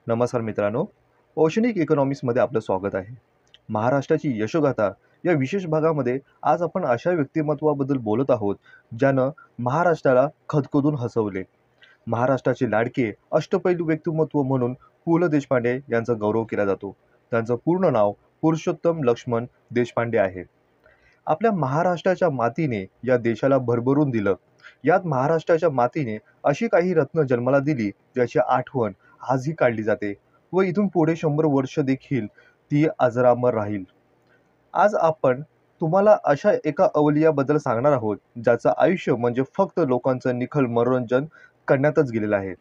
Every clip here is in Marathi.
नमस्कार मित्रांनो. ओशनिक इकॉनॉमिक्समध्ये आपलं स्वागत आहे. महाराष्ट्राची यशोगाथा या विशेष भागामध्ये आज आपण अशा व्यक्तिमत्वाबद्दल बोलत आहोत, ज्यानं महाराष्ट्राला खदखदून हसवले. महाराष्ट्राचे लाडके अष्टपैलू व्यक्तिमत्व म्हणून पु. ल. देशपांडे यांचा गौरव केला जातो. त्यांचं पूर्ण नाव पुरुषोत्तम लक्ष्मण देशपांडे आहे. आपल्या महाराष्ट्राच्या मातीने या देशाला भरभरून दिलं. यात महाराष्ट्राच्या मातीने अशी काही रत्न जन्माला दिली, ज्याची आठवण आजही काढली जाते व इथून पुढे 100 वर्ष देखील ती अजरामर राहील. आज आपण तुम्हाला अशा एका अवलियाबद्दल सांगणार आहोत, ज्याचं आयुष्य म्हणजे फक्त लोकांचं निखळ मनोरंजन करण्यातच गेलेलं आहे.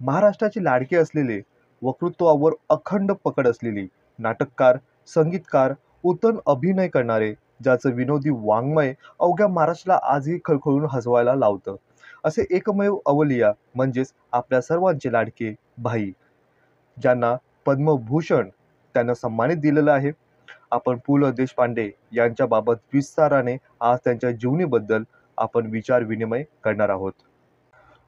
महाराष्ट्राचे लाडके असलेले, वक्तृत्वावर अखंड पकड असलेली, नाटककार, संगीतकार, उत्तम अभिनय करणारे, ज्याचं विनोदी वाङ्मय अवघ्या महाराष्ट्राला आजही खळखळून हसवायला लावतं, असे एकमेव अवलिया म्हणजेच आपल्या सर्वांचे लाडके भाई, ज्यांना पद्मभूषण त्यांना सन्मानित दिलेलं आहे. आपण पु. ल. देशपांडे यांच्याबाबत विस्ताराने आज त्यांच्या जीवनीबद्दल आपण विचार विनिमय करणार आहोत.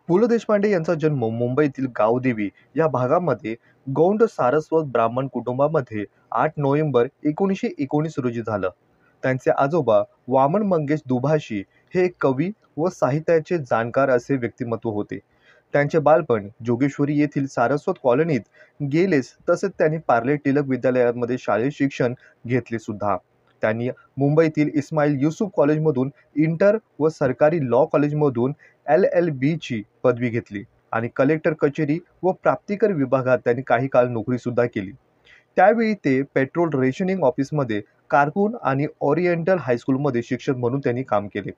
पु. ल. देशपांडे यांचा जन्म मुंबईतील गावदेवी या भागामध्ये गौंड सारस्वत ब्राह्मण कुटुंबामध्ये 8 नोव्हेंबर 1919 रोजी झालं. त्यांचे आजोबा वामन मंगेश दुभाषी हे एक कवी व साहित्याचे जाणकार असे व्यक्तिमत्व होते. त्यांचे बालपण जोगेश्वरी येथील सारस्वत कॉलनीत गेलेच, तसेच त्यांनी पार्ले टिळक विद्यालयामध्ये शालेय शिक्षण घेतले सुद्धा. त्यांनी मुंबईतील इस्माईल युसूफ कॉलेजमधून इंटर व सरकारी लॉ कॉलेजमधून LLB ची पदवी घेतली आणि कलेक्टर कचेरी व प्राप्तिकर विभागात त्यांनी काही काळ नोकरी सुद्धा केली. त्यावेळी ते पेट्रोल रेशनिंग ऑफिसमध्ये कारकून आणि ओरिएंटल हायस्कूलमध्ये शिक्षक म्हणून त्यांनी काम केले.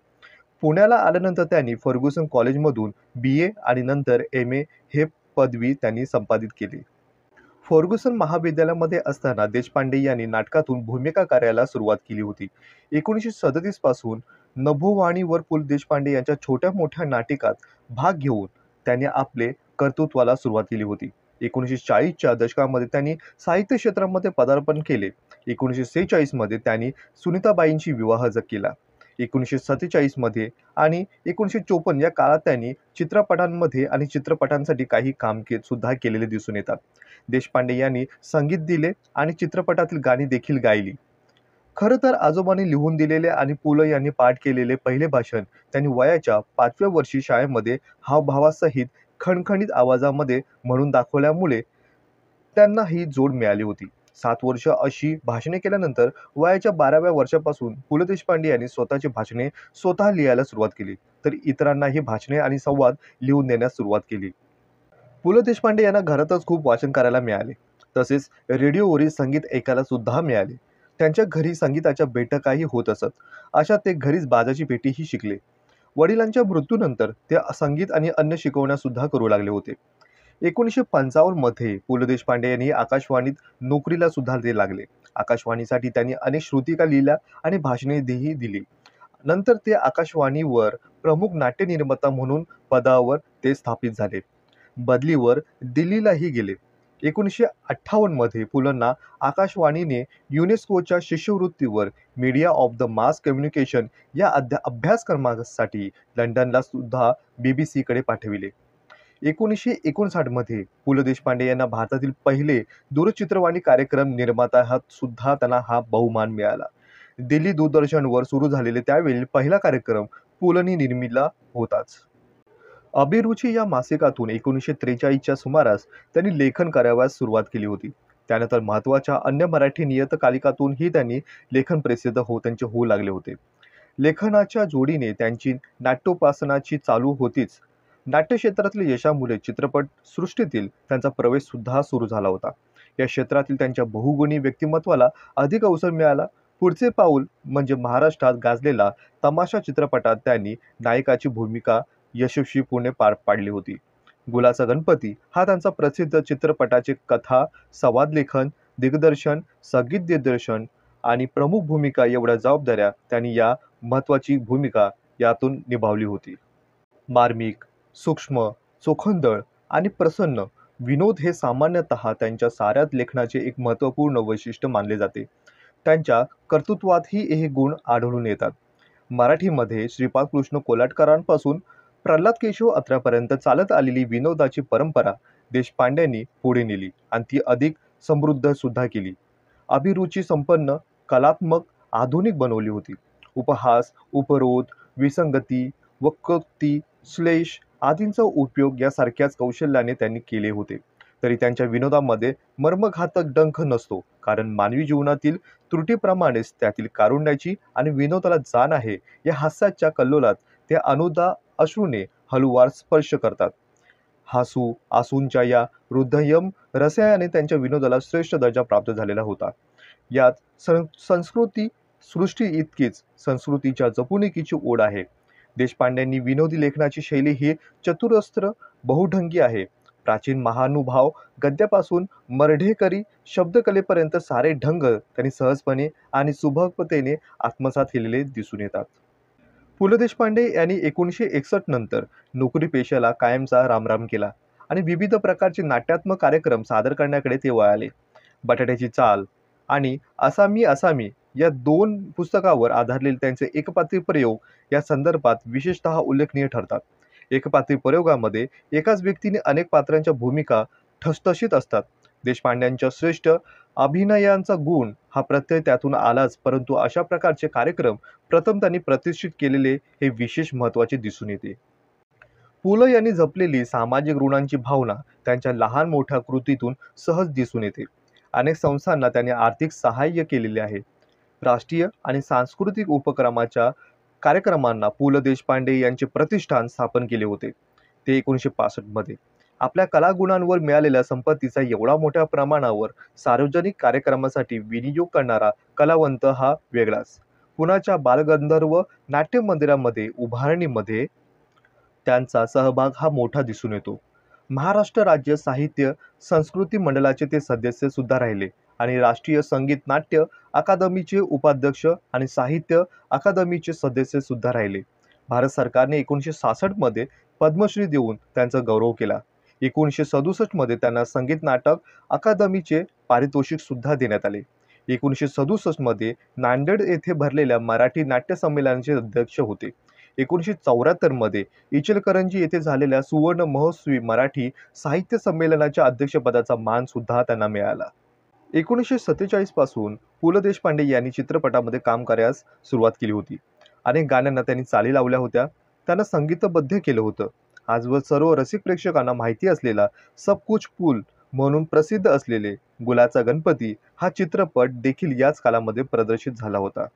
पुण्याला आल्यानंतर त्यांनी फर्ग्युसन कॉलेजमधून BA आणि नंतर MA हे पदवी त्यांनी संपादित केली. फर्ग्युसन महाविद्यालयामध्ये असताना देशपांडे यांनी नाटकातून भूमिका कार्याला सुरुवात केली होती. 1937 पासून नभोवाणीवर पु. ल. देशपांडे यांच्या छोट्या मोठ्या नाटकात भाग घेऊन त्यांनी आपले कर्तृत्वाला सुरुवात केली होती. 1940च्या दशकामध्ये त्यांनी साहित्य क्षेत्रामध्ये पदार्पण केले. 1946 मध्ये त्यांनी सुनीताबाईंशी विवाह केला. 1947 मध्ये आणि 1954 या काळात त्यांनी चित्रपटांमध्ये आणि चित्रपटांसाठी काही काम सुद्धा केलेले दिसून येतात. देशपांडे यांनी संगीत दिले आणि चित्रपटातील गाणी देखील गायली. खरं तर आजोबांनी लिहून दिलेले आणि पु. ल. यांनी पाठ केलेले पहिले भाषण त्यांनी वयाच्या 5व्या वर्षी शाळेमध्ये हावभावासहित खणखणीत आवाजामध्ये म्हणून दाखवल्यामुळे त्यांना ही जोड मिळाली होती. 7 वर्ष अशी भाषणे केल्यानंतर वयाच्या 12व्या वर्षापासून पु. ल. देशपांडे यांनी स्वतःची भाषणे स्वतः लिहायला सुरुवात केली, तर इतरांनाही भाषणे आणि संवाद लिहून देण्यास सुरुवात केली. पु. ल. देशपांडे यांना घरातच खूप वाचन करायला मिळाले, तसेच रेडिओवरील संगीत ऐकायला सुद्धा मिळाले. त्यांच्या घरी संगीताच्या बैठकाही होत असत. अशात ते घरीच बाजाची पेटीही शिकले. वडिलांच्या मृत्यूनंतर ते संगीत आणि अन्य शिकवण्या सुद्धा करू लागले होते. 1955 मध्ये पु. ल. देशपांडे यांनी आकाशवाणीत नोकरीला सुद्धा ते लागले. आकाशवाणीसाठी त्यांनी अनेक श्रुतिका लिहिल्या आणि भाषणेही दिली. नंतर ते आकाशवाणीवर प्रमुख नाट्य निर्माता म्हणून पदावर ते स्थापित झाले. बदलीवर दिल्लीलाही गेले. 1958 मध्ये पु. लंना आकाशवाणीने युनेस्कोच्या शिष्यवृत्तीवर media of the mass communication या अभ्यासक्रमासाठी लंडनला सुद्धा BBC कडे पाठविले. 1959 मध्ये पु. ल. देशपांडे यांना भारतातील पहिले दूरचित्रवाणी कार्यक्रम निर्माता हा सुद्धा त्यांना हा बहुमान मिळाला. दिल्ली दूरदर्शनवर सुरू झालेले त्यावेळी पहिला कार्यक्रम पु. लंनी निर्मिला होताच. अभिरुची या मासिकातून 1943च्या सुमारास त्यांनी लेखन करावयास सुरुवात केली होती. त्यानंतर महत्त्वाच्या अन्य मराठी नियतकालिकातूनही त्यांनी लेखन प्रसिद्ध त्यांचे होऊ लागले होते. लेखनाच्या जोडीने त्यांची नाट्योपासनाची चालू होतीच. नाट्य क्षेत्रातील यशामुळे चित्रपट सृष्टीतील त्यांचा प्रवेश सुद्धा सुरू झाला होता. या क्षेत्रातील त्यांच्या बहुगुणी व्यक्तिमत्वाला अधिक अवसर मिळाला. पुढचे पाऊल म्हणजे महाराष्ट्रात गाजलेला तमाशा चित्रपटात त्यांनी नायकाची भूमिका यशस्वीपणे पार पाडली होती. गुलाचा गणपती हा त्यांचा प्रसिद्ध चित्रपटाचे कथा, संवाद लेखन, दिग्दर्शन, संगीत दिग्दर्शन आणि प्रमुख भूमिका एवढ्या जबाबदाऱ्या त्यांनी या महत्त्वाची भूमिका यातून निभावली होती. मार्मिक, सूक्ष्म, चोखंदळ आणि प्रसन्न विनोद हे सामान्यतः त्यांच्या साऱ्याच लेखनाचे एक महत्त्वपूर्ण वैशिष्ट्य मानले जाते. त्यांच्या कर्तृत्वातही हे गुण आढळून येतात. मराठीमध्ये श्रीपाद कृष्ण कोल्हटकरांपासून प्रल्हाद केशव अत्र्यापर्यंत चालत आलेली विनोदाची परंपरा देशपांड्यांनी पुढे नेली आणि ती अधिक समृद्ध सुद्धा केली. अभिरुची संपन्न, कलात्मक, आधुनिक बनवली होती. उपहास, उपरोध, विसंगती, वक्रोक्ती, श्लेष आदींचा उपयोग यासारख्याच कौशल्याने त्यांनी केले होते. तरी त्यांच्या विनोदामध्ये मर्मघातक डंख नसतो, कारण मानवी जीवनातील त्रुटीप्रमाणेच त्यातील कारुण्याची आणि विनोदाला जाण आहे. या हास्याच्या कल्लोलात ते अनुदा अश्रूने हळूवार स्पर्श करतात. हासू आसूंच्या या हृदयम रसायने त्यांच्या विनोदाला श्रेष्ठ दर्जा प्राप्त झालेला होता. यात संस्कृती सृष्टी इतकीच संस्कृतीच्या जपणुकीची ओढ आहे. देशपांड्यांनी विनोदी लेखनाची शैली ही चतुरस्त्र बहुढंगी आहे. प्राचीन महानुभाव गद्यापासून मर्ढेकरी शब्दकलेपर्यंत सारे ढंग त्यांनी सहजपणे आणि सुबकतेने आत्मसात केलेले दिसून येतात. पु ल देशपांडे यांनी 1961 नंतर नोकरी पेशाला कायमचा रामराम केला आणि विविध प्रकारचे नाट्यात्मक कार्यक्रम सादर करण्याकडे ते वळाले. बटाट्याची चाल आणि असामी असामी या 2 पुस्तकावर आधारलेले त्यांचे एकपात्री प्रयोग या संदर्भात विशेषतः उल्लेखनीय ठरतात. एकपात्री प्रयोगामध्ये एकाच व्यक्तीने अनेक पात्रांच्या भूमिका ठसठशीत असतात. देशपांड्यांच्या श्रेष्ठ अभिनयाचा गुण हा प्रत्यय त्यातून आलाच, परंतु अशा प्रकारचे कार्यक्रम प्रथम त्यांनी प्रतिष्ठित केलेले हे विशेष महत्त्वाचे दिसून येते. पु ल यांनी जपलेली सामाजिक ऋणांची भावना त्यांच्या लहान मोठ्या कृतीतून सहज दिसून येते. अनेक संस्थांना त्यांनी आर्थिक सहाय्य केलेले आहे. राष्ट्रीय आणि सांस्कृतिक उपक्रमाच्या कार्यक्रमांना पु ल देशपांडे यांचे प्रतिष्ठान स्थापन केले होते. ते 1965 मध्ये आपल्या कलागुणांवर मिळालेल्या संपत्तीचा एवढा मोठ्या प्रमाणावर सार्वजनिक कार्यक्रमासाठी विनियोग करणारा कलावंत हा वेगळाच. पुण्याच्या बालगंधर्व नाट्य मंदिरामध्ये उभारणीमध्ये त्यांचा सहभाग हा मोठा दिसून येतो. महाराष्ट्र राज्य साहित्य संस्कृती मंडळाचे ते सदस्य सुद्धा राहिले आणि राष्ट्रीय संगीत नाट्य अकादमीचे उपाध्यक्ष आणि साहित्य अकादमीचे सदस्य सुद्धा राहिले. भारत सरकारने 1966 मध्ये पद्मश्री देऊन त्यांचा गौरव केला. 1967 मध्ये त्यांना संगीत नाटक अकादमीचे पारितोषिक सुद्धा देण्यात आले. 1967 मध्ये नांदेड येथे भरलेल्या मराठी नाट्य संमेलनाचे अध्यक्ष होते. 1974 मध्ये इचलकरंजी येथे झालेल्या सुवर्ण महोत्सवी मराठी साहित्य संमेलनाच्या अध्यक्षपदाचा मान सुद्धा त्यांना मिळाला. 1947 पासून पु ल देशपांडे यांनी चित्रपटामध्ये काम करण्यास सुरुवात केली होती. अनेक गाण्यांना त्यांनी चाली लावल्या होत्या. त्यांना संगीतबद्ध केलं होतं. आजवर सर्व रसिक प्रेक्षकांना माहिती असलेला सब कुछ फूल म्हणून प्रसिद्ध असलेले गुलाचा गणपती हा चित्रपट देखील याच कालामध्ये प्रदर्शित झाला होता.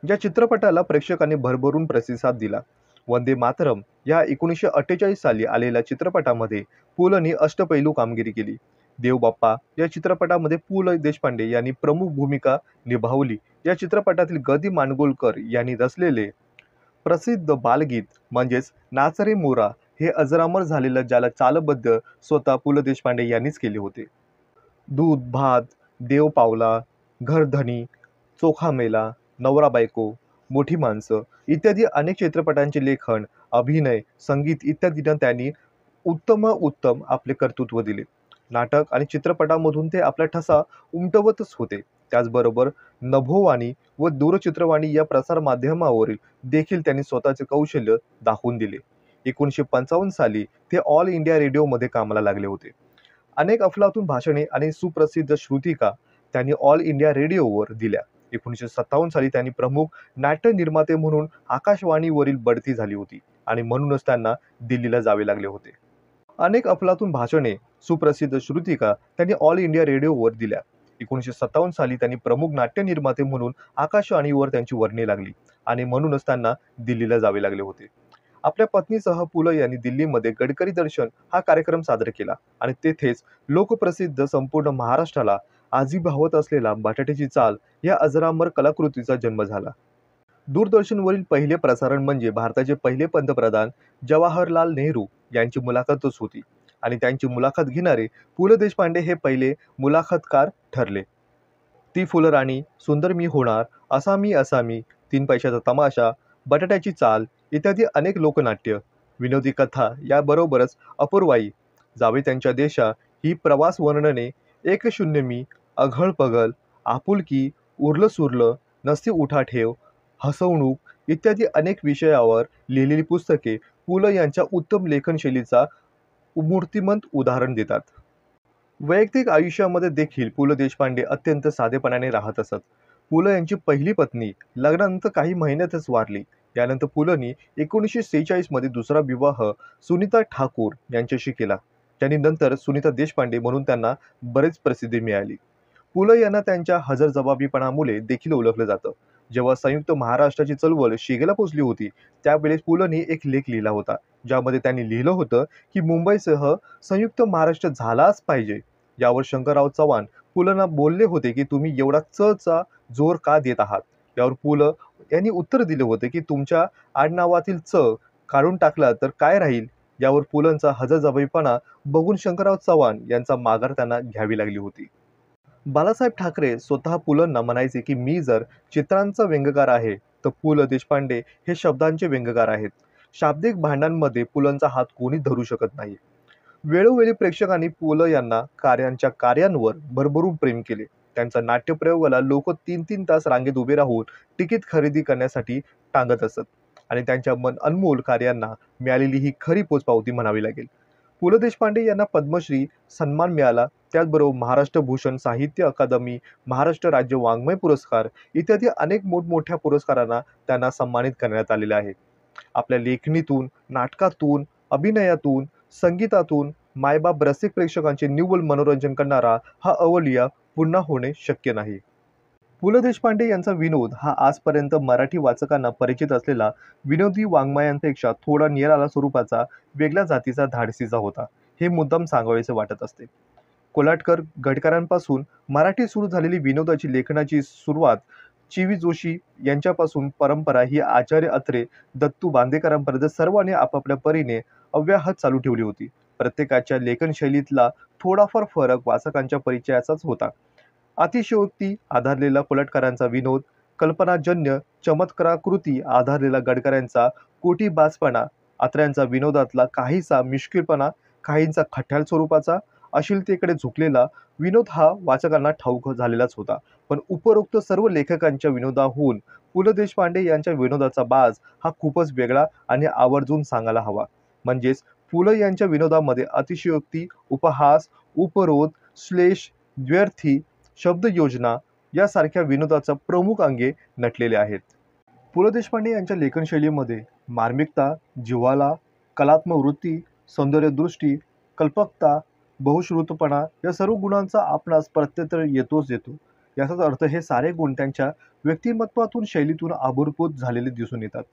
या चित्रपटाला प्रेक्षकांनी भरभरून प्रतिसाद दिला. वंदे मातरम या 1948 साली आलेल्या चित्रपटामध्ये पु लंनी अष्टपैलू कामगिरी केली. देव बाप्पा या चित्रपटामध्ये पु ल देशपांडे यांनी प्रमुख भूमिका निभावली. या चित्रपटातील ग दि माडगूळकर यांनी रचलेले प्रसिद्ध बालगीत म्हणजेच नाच रे मोरा हे अजरामर झालेलं, ज्याला चालबद्ध स्वतः पु ल देशपांडे यांनीच केले होते. दूध भात, देव पावला, घरधनी, चोखा मेला, नवरा बायको, मोठी माणसं इत्यादी अनेक चित्रपटांचे लेखन, अभिनय, संगीत इत्यादींना त्यांनी उत्तम आपले कर्तृत्व दिले. नाटक आणि चित्रपटामधून ते आपला ठसा उमटवतच होते. त्याचबरोबर नभोवाणी व दूरचित्रवाणी या प्रसार माध्यमावरील देखील त्यांनी स्वतःचे कौशल्य दाखवून दिले. 1955 साली ते ऑल इंडिया रेडिओमध्ये कामाला लागले होते. अनेक अफलातून भाषणे आणि सुप्रसिद्ध श्रुतिका त्यांनी ऑल इंडिया रेडिओवर दिल्या. 1957 साली त्यांनी प्रमुख नाट्य निर्माते म्हणून आकाशवाणीवरील बढती झाली होती आणि म्हणूनच त्यांना दिल्लीला जावे लागले होते. अनेक अफलातून भाषणे, सुप्रसिद्ध श्रुतिका त्यांनी ऑल इंडिया रेडिओवर दिल्या. 1957 साली त्यांनी प्रमुख नाट्य निर्माते म्हणून आकाशवाणीवर त्यांची वर्णी लागली आणि म्हणूनच त्यांना दिल्लीला जावे लागले होते. आपल्या पत्नीसह पु ल यांनी दिल्लीमध्ये गडकरी दर्शन हा कार्यक्रम सादर केला आणि तेथेच लोकप्रसिद्ध संपूर्ण महाराष्ट्राला आजी भावत असलेला बटाट्याची चाल या अजरामर कलाकृतीचा जन्म झाला. दूरदर्शनवरील पहिले प्रसारण म्हणजे भारताचे पहिले पंतप्रधान जवाहरलाल नेहरू यांची मुलाखतच होती आणि त्यांची मुलाखत घेणारे पु ल देशपांडे हे पहिले मुलाखतकार ठरले. ती फुलराणी, सुंदर मी होणार, असामी, 3 पैशाचा तमाशा, बटाट्याची चाल इत्यादी अनेक लोकनाट्य, विनोदी कथा याबरोबरच अपूर्वाई, जावे त्यांच्या देशा ही प्रवास वर्णने, 10 मी, अघळ पगल, आपुलकी, उरलं सुरलं, नसती उठाठेव, हसवणूक इत्यादी अनेक विषयावर लिहिलेली पुस्तके पु ल यांच्या उत्तम लेखनशैलीचा मूर्तिमंत उदाहरण देतात. वैयक्तिक आयुष्यामध्ये देखील पु ल देशपांडे अत्यंत साधेपणाने राहत असत. पु ल यांची पहिली पत्नी लग्नानंतर काही महिन्यातच वारली. यानंतर पु लंनी 1946 मध्ये दुसरा विवाह सुनीता ठाकूर यांच्याशी केला. त्यांनी नंतर सुनीता देशपांडे म्हणून त्यांना बरेच प्रसिद्धी मिळाली. पु ल यांना त्यांच्या हजरजबाबीपणामुळे देखील ओळखलं जातं. जेव्हा संयुक्त महाराष्ट्राची चळवळ शिगेला पोहोचली होती, त्यावेळेस पु लंनी एक लेख लिहिला होता, ज्यामध्ये त्यांनी लिहिलं होतं की मुंबईसह संयुक्त महाराष्ट्र झालाच पाहिजे. यावर शंकरराव चव्हाण पु लंना बोलले होते की तुम्ही एवढा चा जोर का देत आहात. यावर पु ल यांनी उत्तर दिले होते की तुमच्या आडनावातील काढून टाकला तर काय राहील. यावर पु लंचा हजरजबाबीपणा बघून शंकरराव चव्हाण यांचा माघार त्यांना घ्यावी लागली होती. बाळासाहेब ठाकरे स्वतः पु लंना म्हणायचे की मी जर चित्रांचा व्यंगकार आहे तर पु ल देशपांडे हे शब्दांचे व्यंगकार आहेत. शाब्दिक भांडणांमध्ये पु लंचा हात कोणी धरू शकत नाही. वेळोवेळी प्रेक्षकांनी पु ल यांना कार्यांवर भरभरून प्रेम केले. त्यांच्या नाट्यप्रयोगाला लोक 3-3 तास रांगेत उभे राहून तिकीट खरेदी करण्यासाठी टांगत असत आणि त्यांच्या अनमोल कार्यांना मिळालेली ही खरी पोचपावती म्हणावी लागेल. पु ल देशपांडे यांना पद्मश्री सन्मान मिळाला. त्याचबरोबर महाराष्ट्र भूषण साहित्य अकादमी, महाराष्ट्र राज्य वाङ्मय पुरस्कार इत्यादी अनेक मोठमोठ्या पुरस्कारांना त्यांना सन्मानित करण्यात आलेले आहे. आपल्या लेखणीतून, नाटकातून, अभिनयातून, संगीतातून मायबाप रसिक प्रेक्षकांचे निव्वळ मनोरंजन करणारा हा अवलिया पुन्हा होणे शक्य नाही. पु ल देशपांडे यांचा विनोद हा आजपर्यंत मराठी वाचकांना परिचित असलेला विनोदी वाङ्मयांपेक्षा थोडा निराळा स्वरूपाचा, वेगळ्या जातीचा, धाडसीचा होता. हे मुद्दाम सांगावेसे वाटत असते. कोल्हटकर गडकरांपासून मराठी सुरू झालेली विनोदाची लेखनाची सुरुवात चि. जोशी यांच्यापासून परंपरा ही आचार्य अत्रे, दत्तू बांदेकरांपर्यंत सर्वांनी आपापल्या परीने अव्याहत चालू ठेवली होती. प्रत्येकाच्या लेखनशैलीतला थोडाफार फरक वाचकांच्या परिचयाचाच होता. अतिशयोक्ती आधारलेला कोल्हटकरांचा विनोद, कल्पनाजन्य चमत्काराकृती आधारलेला गडकरांचा कोठीबाजपणा, अत्र्यांचा विनोदातला काहीसा मिश्किलपणा, काहींचा खट्याळ स्वरूपाचा, अश्लीलतेकडे झुकलेला विनोद हा वाचकांना ठाऊक झालेलाच होता. पण उपरोक्त सर्व लेखकांच्या विनोदाहून पु ल देशपांडे यांच्या विनोदाचा बाज हा खूपच वेगळा आणि आवर्जून सांगायला हवा. म्हणजेच पु ल यांच्या विनोदामध्ये अतिशयोक्ती, उपहास, उपरोध, श्लेष, द्व्यर्थी, शब्दयोजना यासारख्या विनोदाचा प्रमुख अंगे नटलेले आहेत. पु ल देशपांडे यांच्या लेखनशैलीमध्ये मार्मिकता, जिव्हाळा, कलात्मक वृत्ती, सौंदर्यदृष्टी, कल्पकता, बहुश्रुतपणा या सर्व गुणांचा आपणास प्रत्यय येतोच येतो. याचाच अर्थ हे सारे गुण त्यांच्या व्यक्तिमत्वातून, शैलीतून आविर्भूत झालेले दिसून येतात.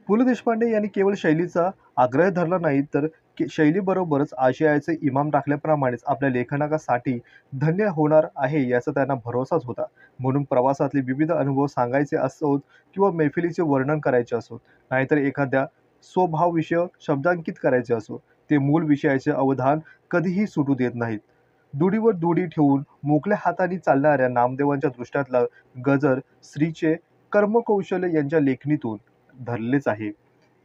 पु ल देशपांडे यांनी केवळ शैलीचा आग्रह धरला नाही, तर शैलीबरोबरच आशयाचे इमाम टाकल्याप्रमाणेच आपल्या लेखनासाठी धन्य होणार आहे याचा त्यांना भरवसाच होता. म्हणून प्रवासातले विविध अनुभव सांगायचे असोत किंवा मैफिलीचे वर्णन करायचे असोत, नाहीतर एखाद्या स्वभावविषयक शब्दांकित करायचे असो, ते मूळ विषयाचे अवधान कधीही सुटू देत नाहीत. दुडीवर दुडी ठेवून मोकळ्या हाताने चालणाऱ्या नामदेवांच्या दृष्टातला गजर स्त्रीचे कर्मकौशल्य यांच्या लेखणीतून धरलेच आहे.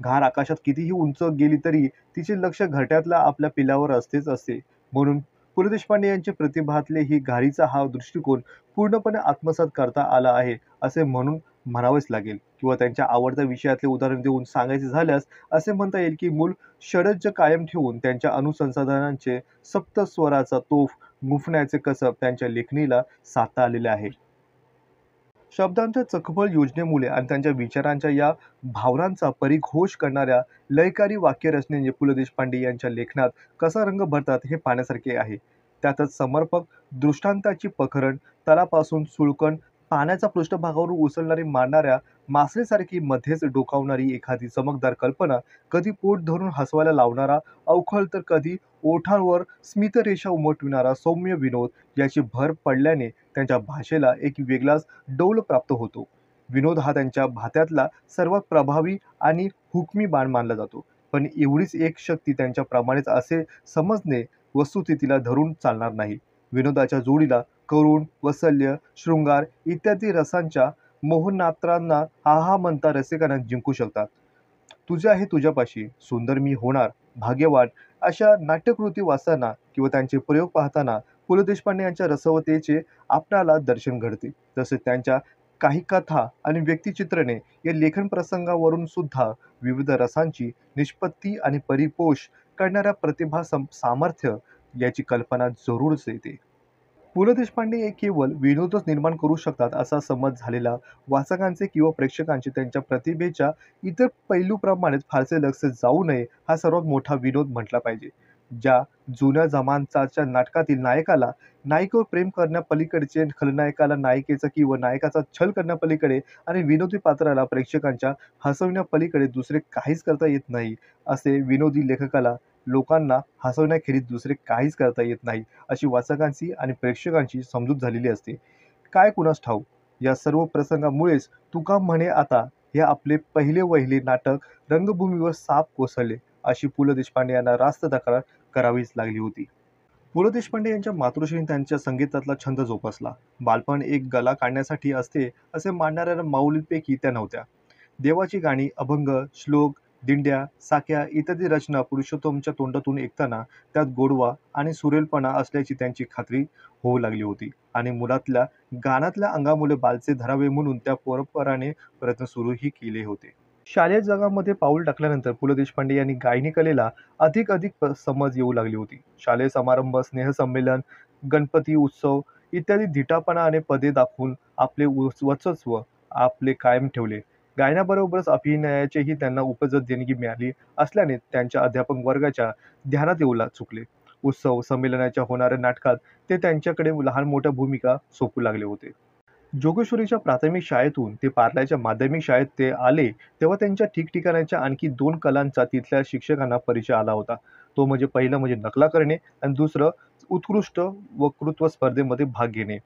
घार आकाशात कितीही उंच गेली तरी तिचे लक्ष घरट्यातल्या आपल्या पिलावर असतेच असते. म्हणून पु ल देशपांडे यांच्या प्रतिभातले ही घारीचा हा दृष्टिकोन पूर्णपणे आत्मसात करता आला आहे असे म्हणावेच लागेल. किंवा त्यांच्या आवडत्या विषयातले उदाहरण देऊन सांगायचे झाल्यास असे म्हणता येईल की मूळ षड्ज कायम ठेवून त्यांच्या अनुसंधानांचे सप्तस्वराचा तोफ गुंफण्याचे कसब त्यांच्या लेखणीला साधता आलेले आहे. शब्दांच्या चखबळ योजनेमुळे आणि त्यांच्या विचारांच्या या भावनांचा परिघोष करणाऱ्या लयकारी वाक्यरचनेने पु ल देशपांडे यांच्या लेखनात कसा रंग भरतात हे पाहण्यासारखे आहे. त्यातच समर्पक दृष्टांताची पखरण, तळापासून सुळकण पाण्याच्या पृष्ठभागावर उसळणारी मारणाऱ्या मासळीसारखी मध्येच डोकावणारी एखादी चमकदार कल्पना, कधी पोट धरून हसवायला लावणारा अवखळ तर कधी ओठांवर स्मितरेषा उमटविणारा सौम्य विनोद याची भर पडल्याने त्यांच्या भाषेला एक वेगळाच डौल प्राप्त होतो. विनोद हा त्यांच्या भात्यातला सर्वात प्रभावी आणि हुकमी बाण मानला जातो. पण एवढीच एक शक्ती त्यांच्याप्रमाणेच असे समजणे वस्तुस्थितीला धरून चालणार नाही. विनोदाच्या जोडीला करुण, वत्सल्य, शृंगार इत्यादी रसांच्या मोहनात्रांना हा म्हणता रसिकांना जिंकू शकतात. तुझे आहे तुझ्यापाशी, सुंदर मी होणार, भाग्यवान अशा नाट्यकृती वाचताना किंवा त्यांचे प्रयोग पाहताना पु ल देशपांडे यांच्या रसवतेचे आपणाला दर्शन घडते. तसेच त्यांच्या काही कथा आणि व्यक्तिचित्रणे या लेखन प्रसंगावरून सुद्धा विविध रसांची निष्पत्ती आणि परिपोष करणाऱ्या प्रतिभा सामर्थ्य याची कल्पना जरूरच येते. पु ल देशपांडे हे केवळ विनोदच निर्माण करू शकतात असा समज झालेला वाचकांचे किंवा प्रेक्षकांचे त्यांच्या प्रतिभेच्या इतर पैलूप्रमाणेच फारसे लक्ष जाऊ नये हा सर्वात मोठा विनोद म्हटला पाहिजे. ज्या जुन्या जमान्याच्या नाटकातील नायकाला नायिकेवर प्रेम करण्यापलीकडचे, खलनायकाला नायिकेचा किंवा नायकाचा छल करण्यापलीकडे आणि विनोदी पात्राला प्रेक्षकांच्या हसवण्यापलीकडे दुसरे काहीच करता येत नाही, असे विनोदी लेखकाला लोकांना हसवण्याखेरीज दुसरे काहीच करता येत नाही, अशी वाचकांची आणि प्रेक्षकांची समजूत झालेली असते. काय कुणास ठाऊक, या सर्व प्रसंगामुळेच तुका म्हणे आता हे आपले पहिले-वहिले नाटक रंगभूमीवर साप कोसळले, अशी पु ल देशपांडे यांना रास्त तक्रार करावीच लागली होती. पु ल देशपांडे यांच्या मातृश्रीने त्यांच्या संगीतातला छंद जोपासला. बालपण एक गला काढण्यासाठी असते असे मानणाऱ्या माऊलींपैकी त्या नव्हत्या. देवाची गाणी, अभंग, श्लोक, दिंड्या, साक्या इत्यादी रचना पुरुषोत्तमच्या तोंडातून ऐकताना त्यात गोडवा आणि सुरेलपणा असल्याची त्यांची खात्री होऊ लागली होती आणि मुलातल्या गाण्यातल्या अंगामुळे बालचे धरावे म्हणून त्या परंपराने प्रयत्न सुरूही केले होते. शालेय जगामध्ये पाऊल टाकल्यानंतर पु ल देशपांडे यांनी गायनी कलेला अधिक समज येऊ लागली होती. शालेय समारंभ, स्नेहसंमेलन, गणपती उत्सव इत्यादी धिटापणा आणि पदे दाखवून आपले वर्चस्व आपले कायम ठेवले. गायनाबरोबरच अभिनयाचीही त्यांना उपजत देणगी मिळाली असल्याने त्यांच्या अध्यापक वर्गाच्या ध्यानात येऊ चुकले. उत्सव संमेलनाच्या होणाऱ्या नाटकात ते त्यांच्याकडे लहान मोठ्या भूमिका सोपू लागले होते. जोगेश्वरीच्या प्राथमिक शाळेतून ते पार्ल्याच्या माध्यमिक शाळेत ते आले तेव्हा त्यांच्या ठिकठिकाणच्या आणखी 2 कलांचा तिथल्या शिक्षकांना परिचय आला होता. तो म्हणजे पहिलं म्हणजे नकला करणे आणि दुसरं उत्कृष्ट वक्तृत्व स्पर्धेमध्ये भाग घेणे.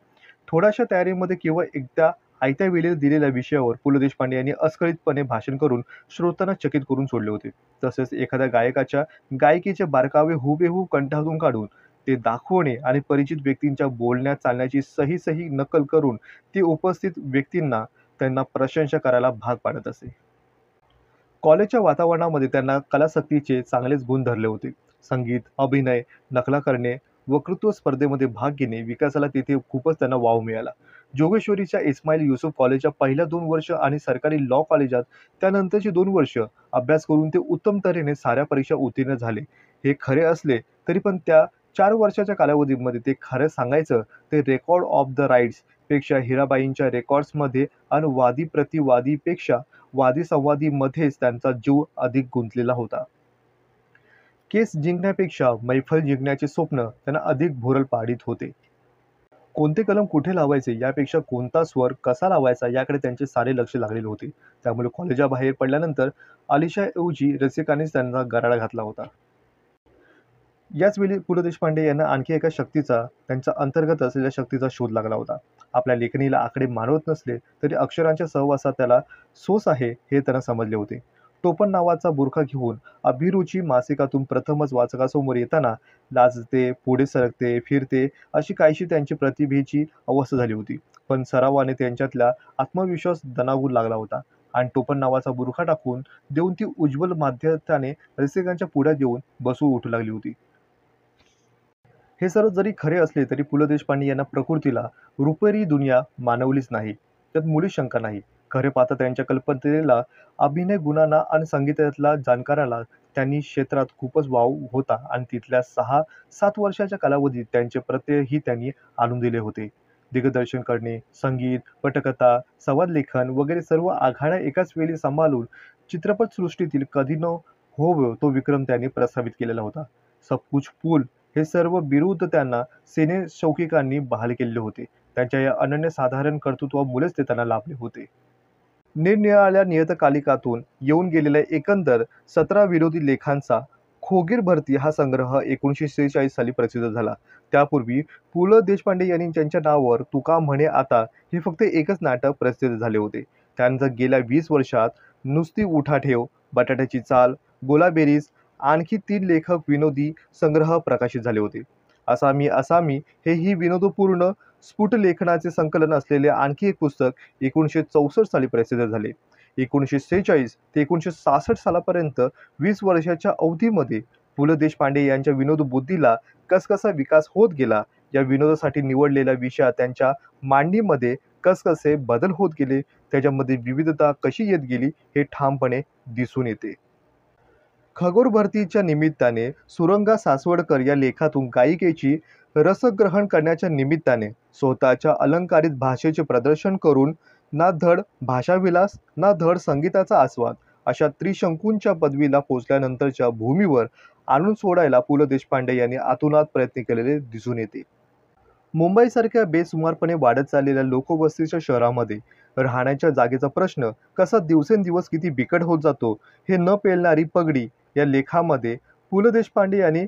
थोड्याशा तयारीमध्ये किंवा एकदा आयत्या वेळेला दिलेल्या विषयावर पु ल देशपांडे यांनी अस्खलितपणे भाषण करून श्रोत्यांना चकित करून सोडले होते. तसेच एखाद्या गायकाच्या गायकीचे बारकावे हुबेहूब कंठातून काढून ते दाखवणे आणि परिचित व्यक्तींच्या बोलण्या चालण्याची सही नकल करून ते उपस्थित व्यक्तींना त्यांना प्रशंसा करायला भाग पाडत असे. कॉलेजच्या वातावरणामध्ये त्यांना कलासक्तीचे चांगलेच गुण धरले होते. संगीत, अभिनय, नकला करणे, वक्तृत्व स्पर्धेमध्ये भाग घेणे विकासाला तिथे खूपच त्यांना वाव मिळाला. जोगेश्वरीच्या इस्माईल युसूफ कॉलेजच्या पहिल्या 2 वर्ष आणि सरकारी लॉ कॉलेजात त्यानंतरची 2 वर्ष अभ्यास करून ते उत्तम तऱ्हेने साऱ्या परीक्षा उत्तीर्ण झाले. हे खरे असले तरी पण त्या 4 वर्षाच्या कालावधीमध्ये ते खरं सांगायचं ते रेकॉर्ड ऑफ द राईट्स पेक्षा हिराबाईंच्या रेकॉर्ड्समध्ये आणि वादी-प्रतिवादीपेक्षा वादी-संवादीमध्येच त्यांचा जीव अधिक गुंतलेला होता. केस जिंकण्यापेक्षा मैफल जिंकण्याचे स्वप्न त्यांना अधिक भुरळ पाडीत होते. कोणते कलम कुठे लावायचे यापेक्षा कोणता स्वर कसा लावायचा याकडे त्यांचे सारे लक्ष लागलेले होते. त्यामुळे कॉलेजाबाहेर पडल्यानंतर आलिशाऐवजी रसिकांनीच त्यांना गराडा घातला होता. याच वेळी पु ल देशपांडे यांना आणखी एका शक्तीचा, त्यांच्या अंतर्गत असलेल्या शक्तीचा शोध लागला होता. आपल्या लेखणीला आकडे मानवत नसले तरी अक्षरांच्या सहवासात त्याला सोस आहे हे त्यांना समजले होते. टोपण नावाचा बुरखा घेऊन अभिरुची मासिकातून प्रथमच वाचकासमोर येताना लाजते, पुढे सरकते, फिरते अशी काहीशी त्यांची प्रतिभेची अवस्था झाली होती. पण सरावाने त्यांच्यातला आत्मविश्वास दणावू लागला होता आणि टोपण नावाचा बुरखा टाकून देऊन ती उज्ज्वल माध्यमाने रसिकांच्या पुढ्यात येऊन बसू उठू लागली होती. हे सर्व जरी खरे असले तरी पु ल देशपांडे यांना प्रकृतीला रुपेरी दुनिया मानवलीच नाही, त्यात मुळीच शंका नाही. खरे पाहता त्यांच्या कल्पनेला, अभिनय गुणांना आणि संगीतातल्या जाणकाराला त्यांनी क्षेत्रात खूपच वाव होता आणि तिथल्या 6-7 वर्षाच्या कालावधीत त्यांचे प्रत्ययही त्यांनी आणून दिले होते. दिग्दर्शन करणे, संगीत, पटकथा, संवादलेखन वगैरे सर्व आघाड्या एकाच वेळी सांभाळून चित्रपटसृष्टीतील कधी न होवो तो विक्रम त्यांनी प्रस्थापित केलेला होता. सब कुछ फूल हे सर्व बिरुद त्यांना सिनेशौकिकांनी बहाल केलेले होते. त्यांच्या या अनन्यसाधारण कर्तृत्वामुळेच ते त्यांना लाभले होते. निरनिराळ्या नियतकालिकातून येऊन गेलेल्या एकंदर 17 विनोदी लेखांचा खोगीर भरती हा संग्रह 1946 साली प्रसिद्ध झाला. त्यापूर्वी पु ल देशपांडे यांनी त्यांच्या नावावर तुका म्हणे आता हे फक्त एकच नाटक प्रसिद्ध झाले होते. त्यानंतर गेल्या 20 वर्षात नुसती उठाठेव, बटाट्याची चाल, गोलाबेरीज आणखी 3 लेखक विनोदी संग्रह प्रकाशित झाले होते. असामी हेही विनोदपूर्ण स्फुट लेखनाचे संकलन असलेले आणखी एक पुस्तक 1964 साली प्रसिद्ध झाले. 1946 ते 1966 सालापर्यंत 20 वर्षाच्या अवधीमध्ये पु ल देशपांडे यांच्या विनोद बुद्धीला कसकसा विकास होत गेला, या विनोदासाठी निवडलेल्या विषयात त्यांच्या मांडणीमध्ये कसकसे बदल होत गेले, त्याच्यामध्ये विविधता कशी येत गेली हे ठामपणे दिसून येते. खगोल भरतीच्या निमित्ताने सुरंगा सासवडकर या लेखातून गायिकेची रसग्रहण करण्याच्या निमित्ताने स्वतःच्या अलंकारित भाषेचे प्रदर्शन करून ना धड भाषाविलास ना धड संगीताचा आस्वाद अशा त्रिशंकूंच्या पदवीला पोचल्यानंतरच्या भूमीवर आणून सोडायला पु ल देशपांडे यांनी आतोनात प्रयत्न केलेले दिसून येते. मुंबईसारख्या बेसुमारपणे वाढत चाललेल्या लोकवस्तीच्या शहरामध्ये राहण्याच्या जागेचा प्रश्न कसा दिवसेंदिवस किती बिकट होत जातो हे न पेलणारी पगडी या लेखामध्ये पु ल देशपांडे यांनी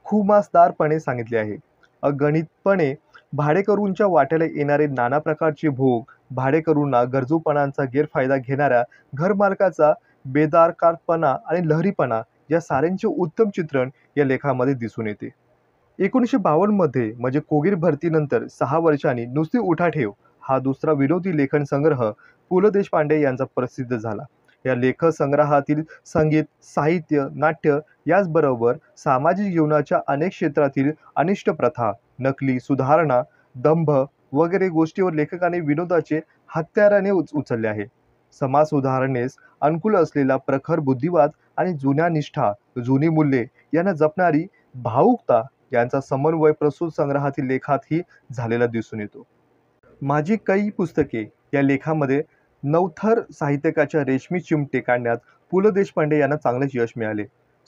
खुमासदारपणे सांगितले आहे. अगणितपणे भाडेकरूंच्या वाट्याला येणारे नाना प्रकारचे भोग, भाडेकरूंना गरजूपणाचा गैरफायदा घेणाऱ्या घरमालकाचा बेदारकारपणा आणि लहरीपणा या साऱ्यांचे उत्तम चित्रण या लेखामध्ये दिसून येते. 1952 मध्ये म्हणजे कोगीर भरतीनंतर 6 वर्षांनी नुसती उठाठेव हा दुसरा विनोदी लेखन संग्रह पु ल देशपांडे यांचा प्रसिद्ध झाला. या लेख संग्रहातील संगीत, साहित्य, नाट्य याचबरोबर सामाजिक जीवनाच्या अनेक क्षेत्रातील अनिष्ट प्रथा, नकली, सुधारणा, दंभ वगैरे गोष्टीवर लेखकाने विनोदाचे हत्याराने उचलले आहे. समाज सुधारणेस अनुकूल असलेला प्रखर बुद्धिवाद आणि जुन्या निष्ठा, जुनी मूल्ये यांना जपणारी भावुकता यांचा समन्वय प्रस्तुत संग्रहातील लेखातही झालेला दिसून येतो. माझी काही पुस्तके या लेखामध्ये नवथर साहित्यकाच्या रेशमी चिमटे काढण्यात पु ल देशपांडे यांना चांगलेच यश मिळाले.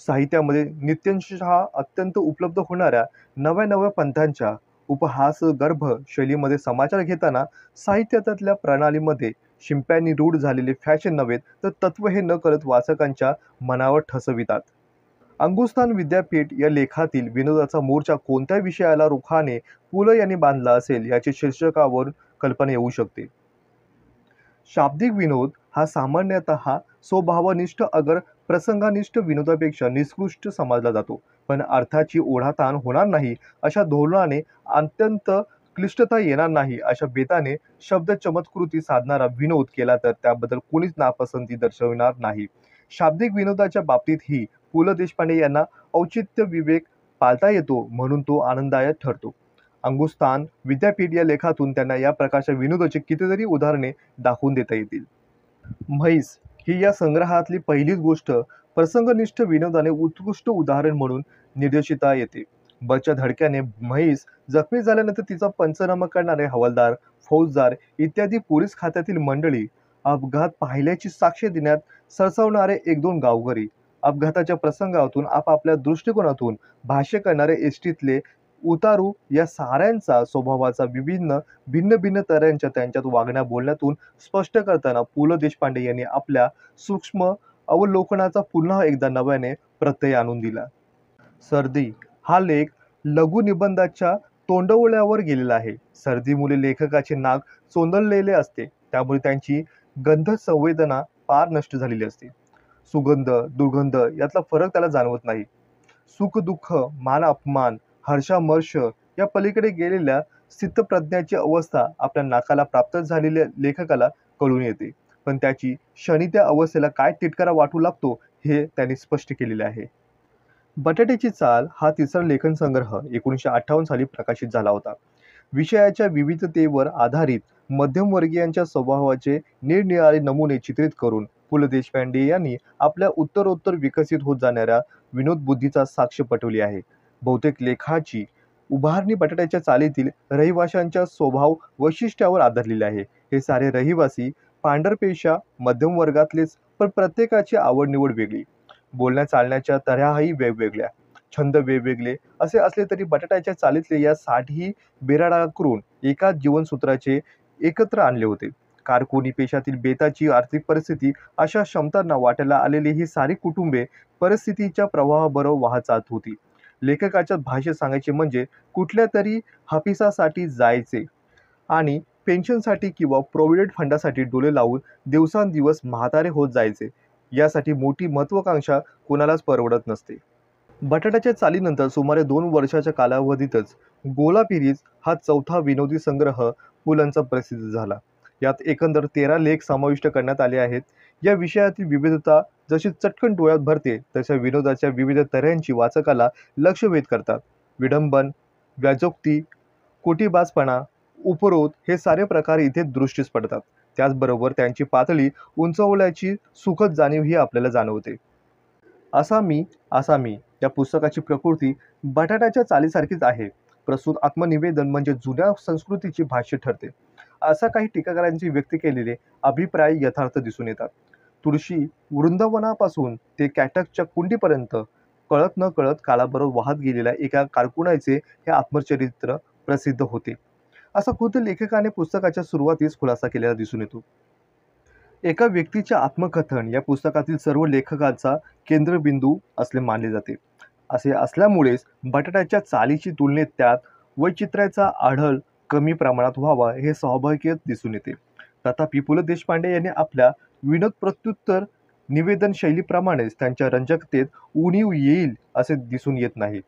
साहित्यामध्ये नित्यंशः अत्यंत उपलब्ध होणाऱ्या नव्या नव्या पंथांच्या उपहास गर्भ शैलीमध्ये समाचार घेताना साहित्यातल्या प्रणालीमध्ये शिंप्यांनी रूढ झालेले फॅशन नव्हे तर तत्व हे न कळत वाचकांच्या मनावर ठसवितात. अंगुस्थान विद्यापीठ या लेखातील विनोदाचा मोर्चा कोणत्या विषयाला रुखाने पु ल यांनी बांधला असेल याचे शीर्षकावरून कल्पना येऊ शकते. शाब्दिक विनोद हा सामान्यतः स्वभावनिष्ठ अगर प्रसंगानिष्ठ विनोदापेक्षा निकृष्ट समजला जातो, पण अर्थाची ओढाताण होणार नाही अशा धोरणाने अत्यंत क्लिष्टता येणार नाही अशा बेताने शब्द चमत्कृती साधणारा विनोद केला तर त्याबद्दल कोणीच नापसंती दर्शविणार नाही. शाब्दिक विनोदाच्या बाबतीतही पु ल देशपांडे यांना औचित्य विवेक पाळता येतो म्हणून तो आनंददायक ठरतो. अंगुस्थान विद्यापीठ या लेखातून त्यांना या प्रकारच्या विनोदाची कितीतरी उदाहरणे दाखवून देता येतील. म्हैस ही या संग्रहातली पहिलीच गोष्ट प्रसंगनिष्ठ विनोदाने उत्कृष्ट उदाहरण म्हणून निर्देशिता येते. बसच्या धडक्याने म्हैस जखमी झाल्यानंतर तिचा पंचनामा करणारे हवालदार, फौजदार इत्यादी पोलीस खात्यातील मंडळी, अपघात पाहिल्याची साक्ष देण्यात सरसावणारे 1-2 गावकरी, अपघाताच्या प्रसंगातून आपापल्या दृष्टिकोनातून भाष्य करणारे एसटीतले उतारू या साऱ्यांचा स्वभावाचा भिन्न भिन्न तऱ्हेच्या त्यांच्यात वागण्या बोलण्यातून स्पष्ट करताना पु ल देशपांडे यांनी आपल्या सूक्ष्म अवलोकनाचा पुन्हा एकदा नव्याने प्रत्यय आणून दिला. सर्दी हा लेख लघुनिबंधाच्या तोंडवळ्यावर गेलेला आहे. सर्दीमुळे लेखकाचे नाक चोंदळलेले असते, त्यामुळे त्यांची गंध संवेदना पार नष्ट झालेली असते. सुगंध, दुर्गंध यातला फरक त्याला जाणवत नाही. सुख दुःख, मान अपमान, हर्षामर्ष या पलीकडे गेलेल्या स्थितप्रज्ञाची अवस्था आपल्या नाकाला प्राप्त झालेल्या लेखकाला कळून येते, पण त्याची क्षणी त्या अवस्थेला काय तिटकारा वाटू लागतो हे त्यांनी स्पष्ट केलेले आहे. बटाट्याची चाल हा तिसरा लेखन संग्रह 1958 साली प्रकाशित झाला होता. विषयाच्या विविधतेवर आधारित मध्यमवर्गीयांच्या स्वभावाचे निरनिराळे नमुने चित्रित करून पु ल देशपांडे यांनी आपल्या उत्तरोत्तर विकसित होत जाणाऱ्या विनोदबुद्धीचा साक्ष पटवली आहे. बहुतेक लेखाची उभारणी बटाट्याच्या चालीतील रहिवाशांच्या स्वभाव वैशिष्ट्यावर आधारलेली आहे. हे सारे रहिवासी पांढरपेशा मध्यम वर्गातलेच, पण प्रत्येकाची आवड निवड वेगळी, बोलण्या चालण्याच्या तऱ्हाही वेगवेगळ्या, छंद वेगवेगळे असे असले तरी बटाट्याच्या चालीतले या 60ही बेराडा करून एकाच जीवनसूत्राचे एकत्र आणले होते. कारकुनी पेशातील बेताची आर्थिक परिस्थिती अशा क्षमतांना वाट्याला आलेली ही सारी कुटुंबे परिस्थितीच्या प्रवाहाबरोबर वाहत जात होती. लेखकाच्या भाषेत सांगायचे म्हणजे कुठल्या तरी हफिसासाठी जायचे आणि पेन्शनसाठी किंवा प्रोव्हिडंट फंडासाठी डोळे लावून दिवसांदिवस म्हातारे होत जायचे. यासाठी मोठी महत्त्वाकांक्षा कोणालाच परवडत नसते. बटाट्याच्या चालीनंतर सुमारे 2 वर्षाच्या कालावधीतच गोलापिरीज हा चौथा विनोदी संग्रह पुलंचा प्रसिद्ध झाला. यात एकंदर 13 लेख समाविष्ट करण्यात आले आहेत. या विषयातील विविधता जशी चटकन डोळ्यात भरते तशा विनोदाच्या विविध तऱ्हेंची वाचकाला लक्ष वेध करतात. विडंबन, व्याजोक्ती, कोटीबाजपणा, उपरोध हे सारे प्रकार इथे दृष्टीस पडतात. त्याचबरोबर त्यांची पातळी उंचावल्याची सुखद जाणीवही आपल्याला जाणवते. असा मी या पुस्तकाची प्रकृती बटाट्याच्या चालीसारखीच आहे. प्रस्तुत आत्मनिवेदन म्हणजे जुन्या संस्कृतीची भाष्य ठरते. असा काही टीकाकारांची व्यक्त केलेले अभिप्राय यथार्थ दिसून येतात. तुळशी वृंदावनापासून ते कॅटकच्या कुंडीपर्यंत कळत-नकळत काळाबरोबर वाहत गेलेल्या एका कारकुनाचे हे आत्मचरित्र प्रसिद्ध होते. असा खुद्द लेखकाने पुस्तकाच्या सुरुवातीस खुलासा केलेला दिसून येतो. एका व्यक्तीचे आत्मकथन या पुस्तकातील सर्व लेखकाचा केंद्रबिंदू असले मानले जाते. असे असल्यामुळेच बटाट्याच्या चालीची तुलनेत त्यात वैचित्र्याचा आढळ कमी प्रमाणात व्हावा हे स्वाभाविकच दिसून येते. तथापि पु. ल. देशपांडे यांनी आपल्या विनोद प्रत्युत्तर निवेदन शैलीप्रमाणेच त्यांच्या रंजकतेत उणीव येईल असे दिसून येत नाही.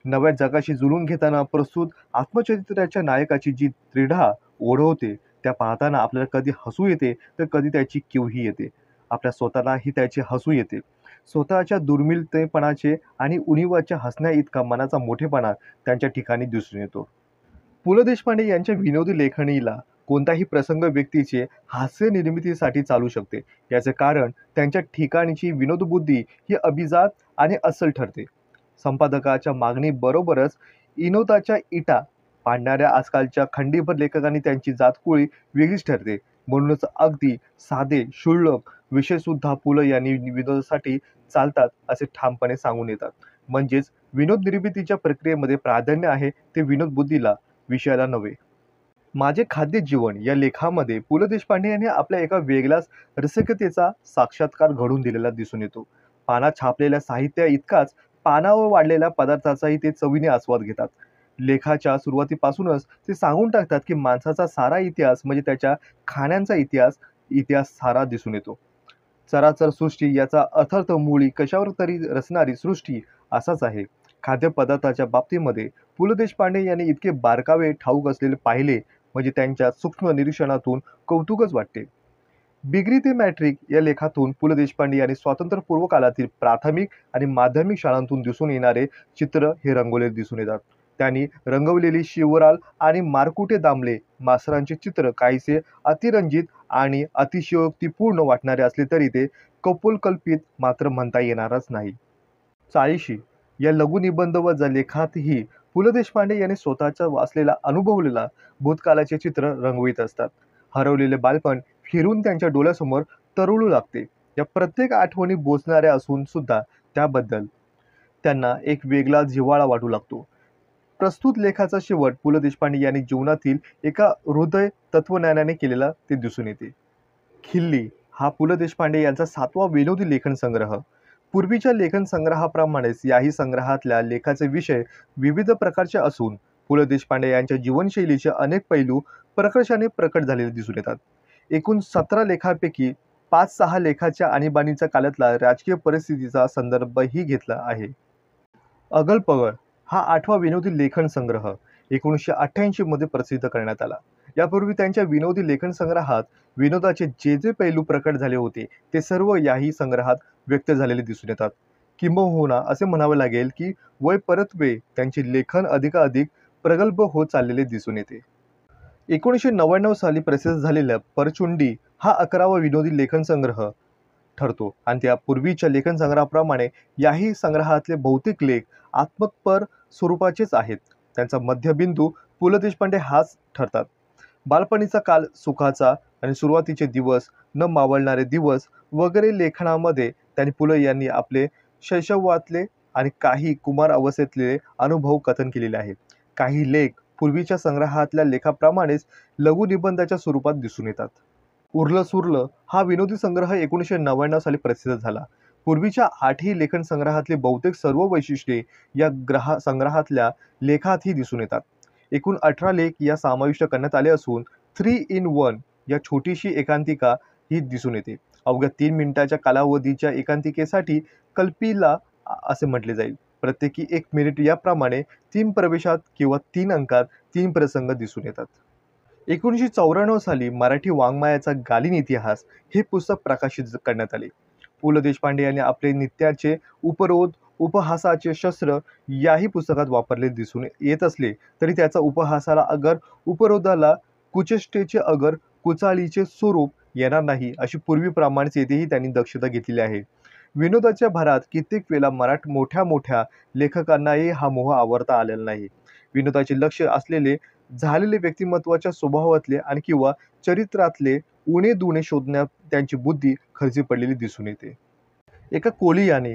नव्या जगाशी जुळवून घेताना प्रस्तुत आत्मचरित्राच्या नायकाची जी त्रिधा ओढवते त्या पाहताना आपल्याला कधी हसू येते तर कधी त्याची कीवही येते. आपल्या स्वतःलाही त्याचे हसू येते. स्वतःच्या दुर्मिळतेपणाचे आणि उणिवाच्या हसण्या इतका मनाचा मोठेपणा त्यांच्या ठिकाणी दिसून येतो. पु. ल. देशपांडे यांच्या विनोदी लेखणीला कोणताही प्रसंग व्यक्तीचे हास्य निर्मितीसाठी चालू शकते. याचे कारण त्यांच्या ठिकाणची विनोदबुद्धी ही अभिजात आणि अस्सल ठरते. संपादकाच्या मागणीबरोबरच विनोदाच्या इटा पाडणाऱ्या आजकालच्या खंडीभर लेखकांनी त्यांची जातकुळी वेगळीच ठरते. म्हणूनच अगदी साधे क्षुल्लक विषयसुद्धा पु. ल. यांनी विनोदासाठी चालतात असे ठामपणे सांगून येतात. म्हणजेच विनोद निर्मितीच्या प्रक्रियेमध्ये प्राधान्य आहे ते विनोद बुद्धीला, विषयाला नव्हे. माझे खाद्य जीवन या लेखामध्ये पु. ल. देशपांडे यांनी आपल्या एका वेगळ्याच रसिकतेचा साक्षात्कार घडवून दिलेला दिसून येतो. पानात छापलेल्या साहित्या इतकाच पानावर वाढलेल्या पदार्थाचाही ते चवीने आस्वाद घेतात. लेखाच्या सुरुवातीपासूनच ते सांगून टाकतात की माणसाचा सारा इतिहास म्हणजे त्याच्या खाण्यांचा इतिहास सारा दिसून येतो. चराचर सृष्टी याचा अर्थार्थ मुळी कशावर तरी रचणारी सृष्टी असाच आहे. खाद्यपदार्थाच्या बाबतीमध्ये पु. ल. देशपांडे यांनी इतके बारकावे ठाऊक असलेले पाहिले म्हणजे त्यांच्या सूक्ष्म निरीक्षणातून कौतुकच वाटते. बिगरी ते मॅट्रिक या लेखातून पु. ल. देशपांडे यांनी स्वातंत्र्यपूर्व काळातील प्राथमिक आणि माध्यमिक शाळांतून दिसून येणारे चित्र हे रंगवलेले दिसून येतात. त्यांनी रंगवलेली शिवराल आणि मारकुटे दामले मास्तरांचे चित्र काहीसे अतिरंजित आणि अतिशयोक्तीपूर्ण वाटणारे असले तरी ते कपोलकल्पित मात्र म्हणता येणारच नाही. चाळीशी या लघुनिबंध व लेखातही पु. ल. देशपांडे यांनी स्वतःचा वाचलेला अनुभवलेला भूतकाळाचे चित्र रंगवित असतात. हरवलेले बालपण फिरून त्यांच्या डोळ्यासमोर तरळू लागते. या प्रत्येक आठवणी बोचणाऱ्या असून सुद्धा त्याबद्दल त्यांना एक वेगळा जिव्हाळा वाटू लागतो. प्रस्तुत लेखाचा शेवट पु. ल. देशपांडे यांनी जीवनातील एका हृदय तत्वज्ञानाने केलेला ते दिसून येते. खिल्ली हा पु. ल. देशपांडे यांचा 7वा विनोदी लेखन संग्रह. पूर्वीच्या लेखन संग्रहाप्रमाणेच याही संग्रहातल्या लेखाचे विषय विविध प्रकारचे असून पु. ल. देशपांडे यांच्या जीवनशैलीचे अनेक पैलू प्रकर्षाने प्रकट झालेले दिसून येतात. एकूण 17 लेखांपैकी 5-6 लेखाच्या आणीबाणीच्या काळातला राजकीय परिस्थितीचा संदर्भही घेतला आहे. अगल-पगल हा 8वा विनोदी लेखन संग्रह 1988 मध्ये प्रसिद्ध करण्यात आला. यापूर्वी त्यांच्या विनोदी लेखन संग्रहात विनोदाचे जे पैलू प्रकट झाले होते ते सर्व याही संग्रहात व्यक्त झालेले दिसून येतात. किंबहुना असे म्हणावे लागेल की वय परत्वे त्यांचे लेखन अधिकाधिक प्रगल्भ होत चाललेले दिसून येते. 1999 साली प्रसिद्ध झालेला परचुंडी हा 11वा विनोदी लेखन संग्रह ठरतो आणि त्या पूर्वीच्या लेखन संग्रहाप्रमाणे याही संग्रहातले बहुतेक लेख आत्मपर स्वरूपाचेच आहेत. त्यांचा मध्यबिंदू पु. ल. देशपांडे हाच ठरतात. बालपणीचा काळ, सुखाचा आणि सुरुवातीचे दिवस, न मावळणारे दिवस वगैरे लेखनामध्ये त्यांनी पु. ल. यांनी आपले शैशवातले आणि काही कुमार अवस्थेतले अनुभव कथन केलेले आहेत. काही लेख पूर्वीच्या संग्रहातल्या लेखाप्रमाणेच लघुनिबंधाच्या स्वरूपात दिसून येतात. उरलं सुरलं हा विनोदी संग्रह 1999 साली प्रसिद्ध झाला. पूर्वीच्या 8ही लेखन संग्रहातली बहुतेक सर्व वैशिष्ट्ये या संग्रहातल्या लेखातही दिसून येतात. एकूण 18 लेख या समाविष्ट करण्यात आले असून 3 in 1 या छोटीशी एकांकिका ही दिसून येते. अवघ्या 3 मिनिटाच्या कालावधीच्या एकांकिकेसाठी कल्पिला असे म्हटले जाईल. प्रत्येकी 1 मिनिट याप्रमाणे 3 प्रवेशात किंवा 3 अंकात 3 प्रसंग दिसून येतात. 1994 साली मराठी वाङ्मयाचा गालीन इतिहास हे पुस्तक प्रकाशित करण्यात आले. पु. ल. देशपांडे यांनी आपले नित्याचे उपरोध उपहासाचे शस्त्र याही पुस्तकात वापरले दिसून येत असले तरी त्याचा उपहासाला अगर उपरोधाला कुचेष्टेचे अगर कुचाळीचे स्वरूप येणार नाही अशी पूर्वीप्रमाणेच येथेही त्यांनी दक्षता घेतलेली आहे. विनोदाच्या भरात कित्येक वेळा मोठ्या मोठ्या लेखकांनाही हा मोह आवरता आलेला नाही. विनोदाचे लक्ष असलेले झालेले व्यक्तिमत्वाच्या स्वभावातले आणि किंवा चरित्रातले उणे-दुणे शोधण्यात त्यांची बुद्धी खर्ची पडलेली दिसून येते. एका कोली याने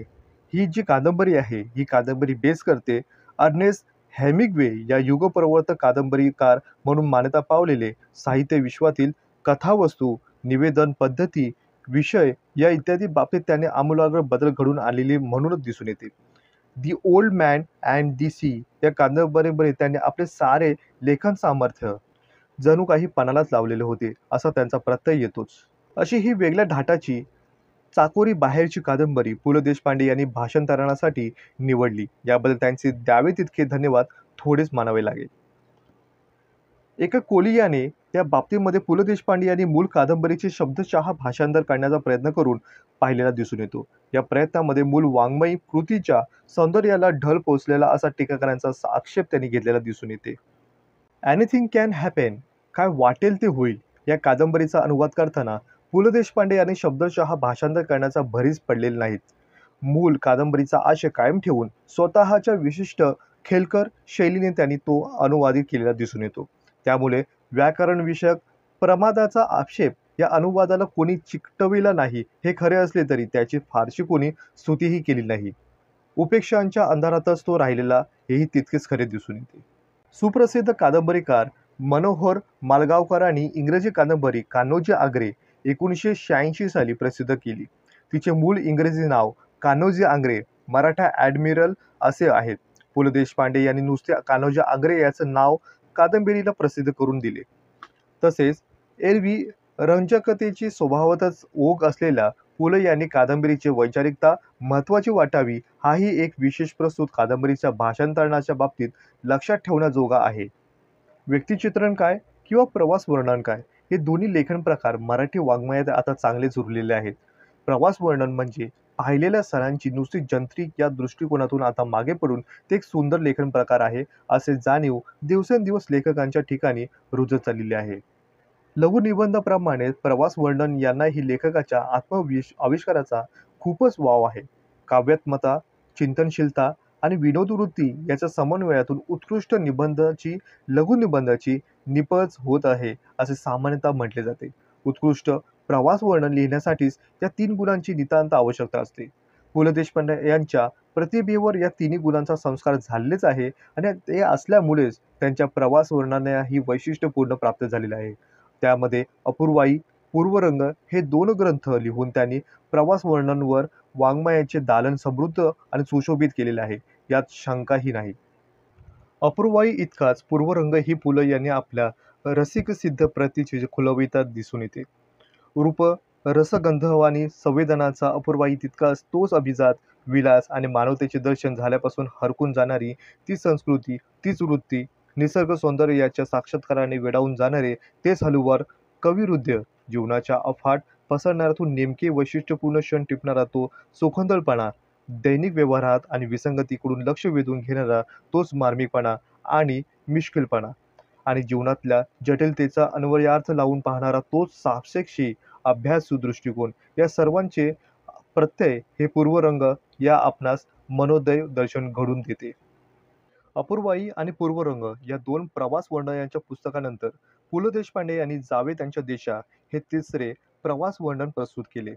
ही जी कादंबरी आहे, ही कादंबरी बेस करते अर्नेस्ट हेमिंग्वे या युगप्रवर्तक कादंबरीकार म्हणून मान्यता पावलेले साहित्य विश्वातील कथावस्तू, निवेदन पद्धती, विषय या इत्यादी बाबतीत त्याने आमूलाग्र बदल घडवून आणलेले म्हणूनच दिसून येते. The Old Man and the Sea या कादंबरीमध्ये त्यांनी आपले सारे लेखन सामर्थ्य जणू काही पणालाच लावलेले होते, असा त्यांचा प्रत्यय येतोच. अशी ही वेगळ्या धाटाची चाकोरी बाहेरची कादंबरी पु. ल. देशपांडे यांनी भाषांतरणासाठी निवडली. याबद्दल त्यांचे द्यावे तितके धन्यवाद थोडेच मानावे लागेल. एका कोलियाने या बाबतीमध्ये पु. ल. देशपांडे यांनी मूळ कादंबरीचे शब्दशः भाषांतर करण्याचा प्रयत्न करून पाहिलेला दिसून येतो. या प्रयत्नामध्ये मूळ वाङ्मयी कृतीच्या सौंदर्याला ढल पोचलेला असा टीकाकारांचा आक्षेप त्यांनी घेतलेला दिसून येते. एनिथिंग कॅन हॅपन, काय वाटेल ते होईल या कादंबरीचा अनुवाद करताना पु. ल. देशपांडे यांनी शब्दशः भाषांतर करण्याचा भरीस पडलेले नाहीत. मूळ कादंबरीचा आशय कायम ठेवून स्वतःच्या विशिष्ट खेलकर शैलीने त्यांनी तो अनुवादित केलेला दिसून येतो. त्यामुळे व्याकरणविषयक प्रमादाचा आक्षेप या अनुवादाला कोणी चिकटविला नाही हे खरे असले तरी त्याची फारशी कोणी स्तुतीही केली नाही. उपेक्षांच्या अंधारातच तो राहिलेला हेही तितकेच खरे दिसून येते. सुप्रसिद्ध कादंबरीकार मनोहर मालगावकरांनी इंग्रजी कादंबरी कान्होजी आंग्रे 1986 साली प्रसिद्ध केली. तिचे मूळ इंग्रजी नाव कान्होजी आंग्रे, मराठा ॲडमिरल असे आहे. पु. ल. देशपांडे यांनी नुसते कान्होजी आंग्रे याचं नाव कादंबरीला प्रसिद्ध करून दिले. तसेच एरवी रंजकतेची स्वभावातच ओघ असलेल्या पु. ल. यांनी कादंबरीची वैचारिकता महत्त्वाची वाटावी हाही एक विशेष प्रस्तुत कादंबरीच्या भाषांतरणाच्या बाबतीत लक्षात ठेवण्याजोगा आहे. व्यक्तिचित्रण काय किंवा प्रवास वर्णन काय हे दोन्ही लेखन प्रकार मराठी वाङ्मयात आता चांगलेच उरलेले आहेत. प्रवास वर्णन म्हणजे पाहिलेल्या सणांची नुसती जंत्रिक या दृष्टिकोनातून आता मागे पडून ते एक सुंदर लेखन प्रकार आहे असे जाणीव दिवसेंदिवस लेखकांच्या ठिकाणी रुजत चाललेली आहे. लघुनिबंधाप्रमाणे प्रवास वर्णन यांनाही लेखकाच्या आविष्काराचा खूपच वाव आहे. काव्यात्मकता, चिंतनशीलता आणि विनोदवृत्ती याच्या समन्वयातून उत्कृष्ट निबंधाची लघुनिबंधाची निपज होत आहे असे सामान्यतः म्हटले जाते. उत्कृष्ट प्रवास वर्णन लिहिण्यासाठीच या 3 गुणांची नितांत आवश्यकता असते. पु. ल. देशपांडे यांच्या प्रतिभेवर या तिन्ही गुणांचा संस्कार झालेलेच आहे आणि ते असल्यामुळेच त्यांच्या प्रवास वर्णनाला ही वैशिष्ट्यपूर्ण प्राप्त झालेले आहे. त्यामध्ये अपूर्वाई, पूर्वरंग हे 2 ग्रंथ लिहून त्यांनी प्रवास वर्णनवर वाङ्मयाचे दालन समृद्ध आणि सुशोभित केलेले आहे, यात शंकाही नाही. अपूर्वाई इतकाच पूर्वरंग ही पु. ल. यांनी आपल्या रसिकसिद्ध प्रतीचे खुलवितात दिसून येते. रूप, रसगंधवानी संवेदनाचा अपूर्वाई तितकाच तोच अभिजात, विलास आणि मानवतेचे दर्शन झाल्यापासून हरकून जाणारी ती संस्कृती, तीच वृत्ती, निसर्ग सौंदर्याच्या साक्षात्काराने वेडावून जाणारे तेच हळूवार कविहृदय, जीवनाच्या अफाट पसरणाऱ्यातून नेमके वैशिष्ट्यपूर्ण क्षण टिपणारा तो चोखंदळपणा, दैनिक व्यवहारात आणि विसंगतीकडून लक्ष वेधून घेणारा तोच मार्मिकपणा आणि मिश्किलपणा आणि जीवनातल्या जटिलतेचा अन्वयार्थ लावून पाहणारा तोच सापेक्षी अभ्यासू दृष्टिकोन या सर्वांचे प्रत्यय हे पूर्वरंग या आपणास मनोदय दर्शन घडून देते. अपूर्वाई आणि पूर्वरंग या 2 प्रवास वर्णनांच्या पुस्तकानंतर पु. ल. देशपांडे यांनी जावे त्यांच्या देशा हे तिसरे प्रवास वर्णन प्रस्तुत केले.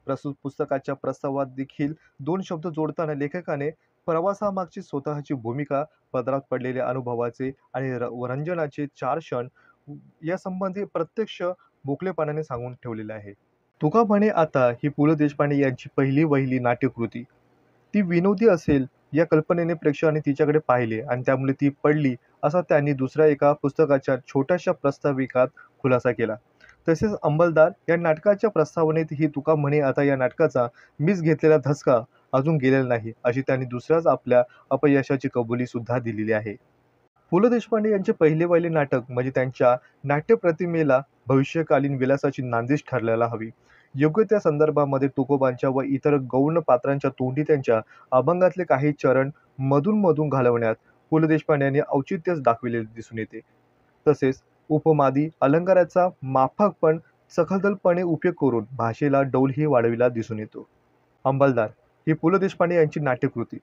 प्रस्तुत पुस्तकाच्या प्रस्तावात देखील 2 शब्द जोडताना लेखकाने प्रवासामागची स्वतःची भूमिका, पदरात पडलेल्या अनुभवाचे आणि रंजनाचे 4 क्षण यासंबंधी प्रत्यक्ष मोकळेपणाने सांगून ठेवलेले आहे. तुका म्हणे आता ही पु. ल. देशपांडे यांची पहिली वहिली नाट्यकृती. ती विनोदी असेल या कल्पनेने प्रेक्षकांनी तिच्याकडे पाहिले आणि त्यामुळे ती पडली असा त्यांनी दुसऱ्या एका पुस्तकाच्या छोट्याशा प्रस्ताविकात खुलासा केला. तसेच अंमलदार या नाटकाच्या प्रस्तावनेत ही तुका म्हणे आता या नाटकाचा मीच घेतलेला धसका अजून गेलेला नाही अशी त्यांनी दुसऱ्याच आपल्या अपयशाची कबुली सुद्धा दिलेली आहे. पु. ल. देशपांडे यांचे पहिले वहिले नाटक म्हणजे त्यांच्या नाट्यप्रतिमेला भविष्यकालीन विलासाची नांदीच ठरायला हवी. योग्य त्या संदर्भामध्ये तुकोबांच्या व इतर गौण पात्रांच्या तोंडी त्यांच्या अभंगातले काही चरण मधून मधून घालवण्यात पु. ल. देशपांडे यांनी औचित्यच दाखविलेले दिसून येते. तसेच उपमादी अलंकाराचा माफक पण सखलदलपणे उपयोग करून भाषेला डौलही वाढविला दिसून येतो. अंमलदार ही पु ल देशपांडे यांची नाट्यकृती.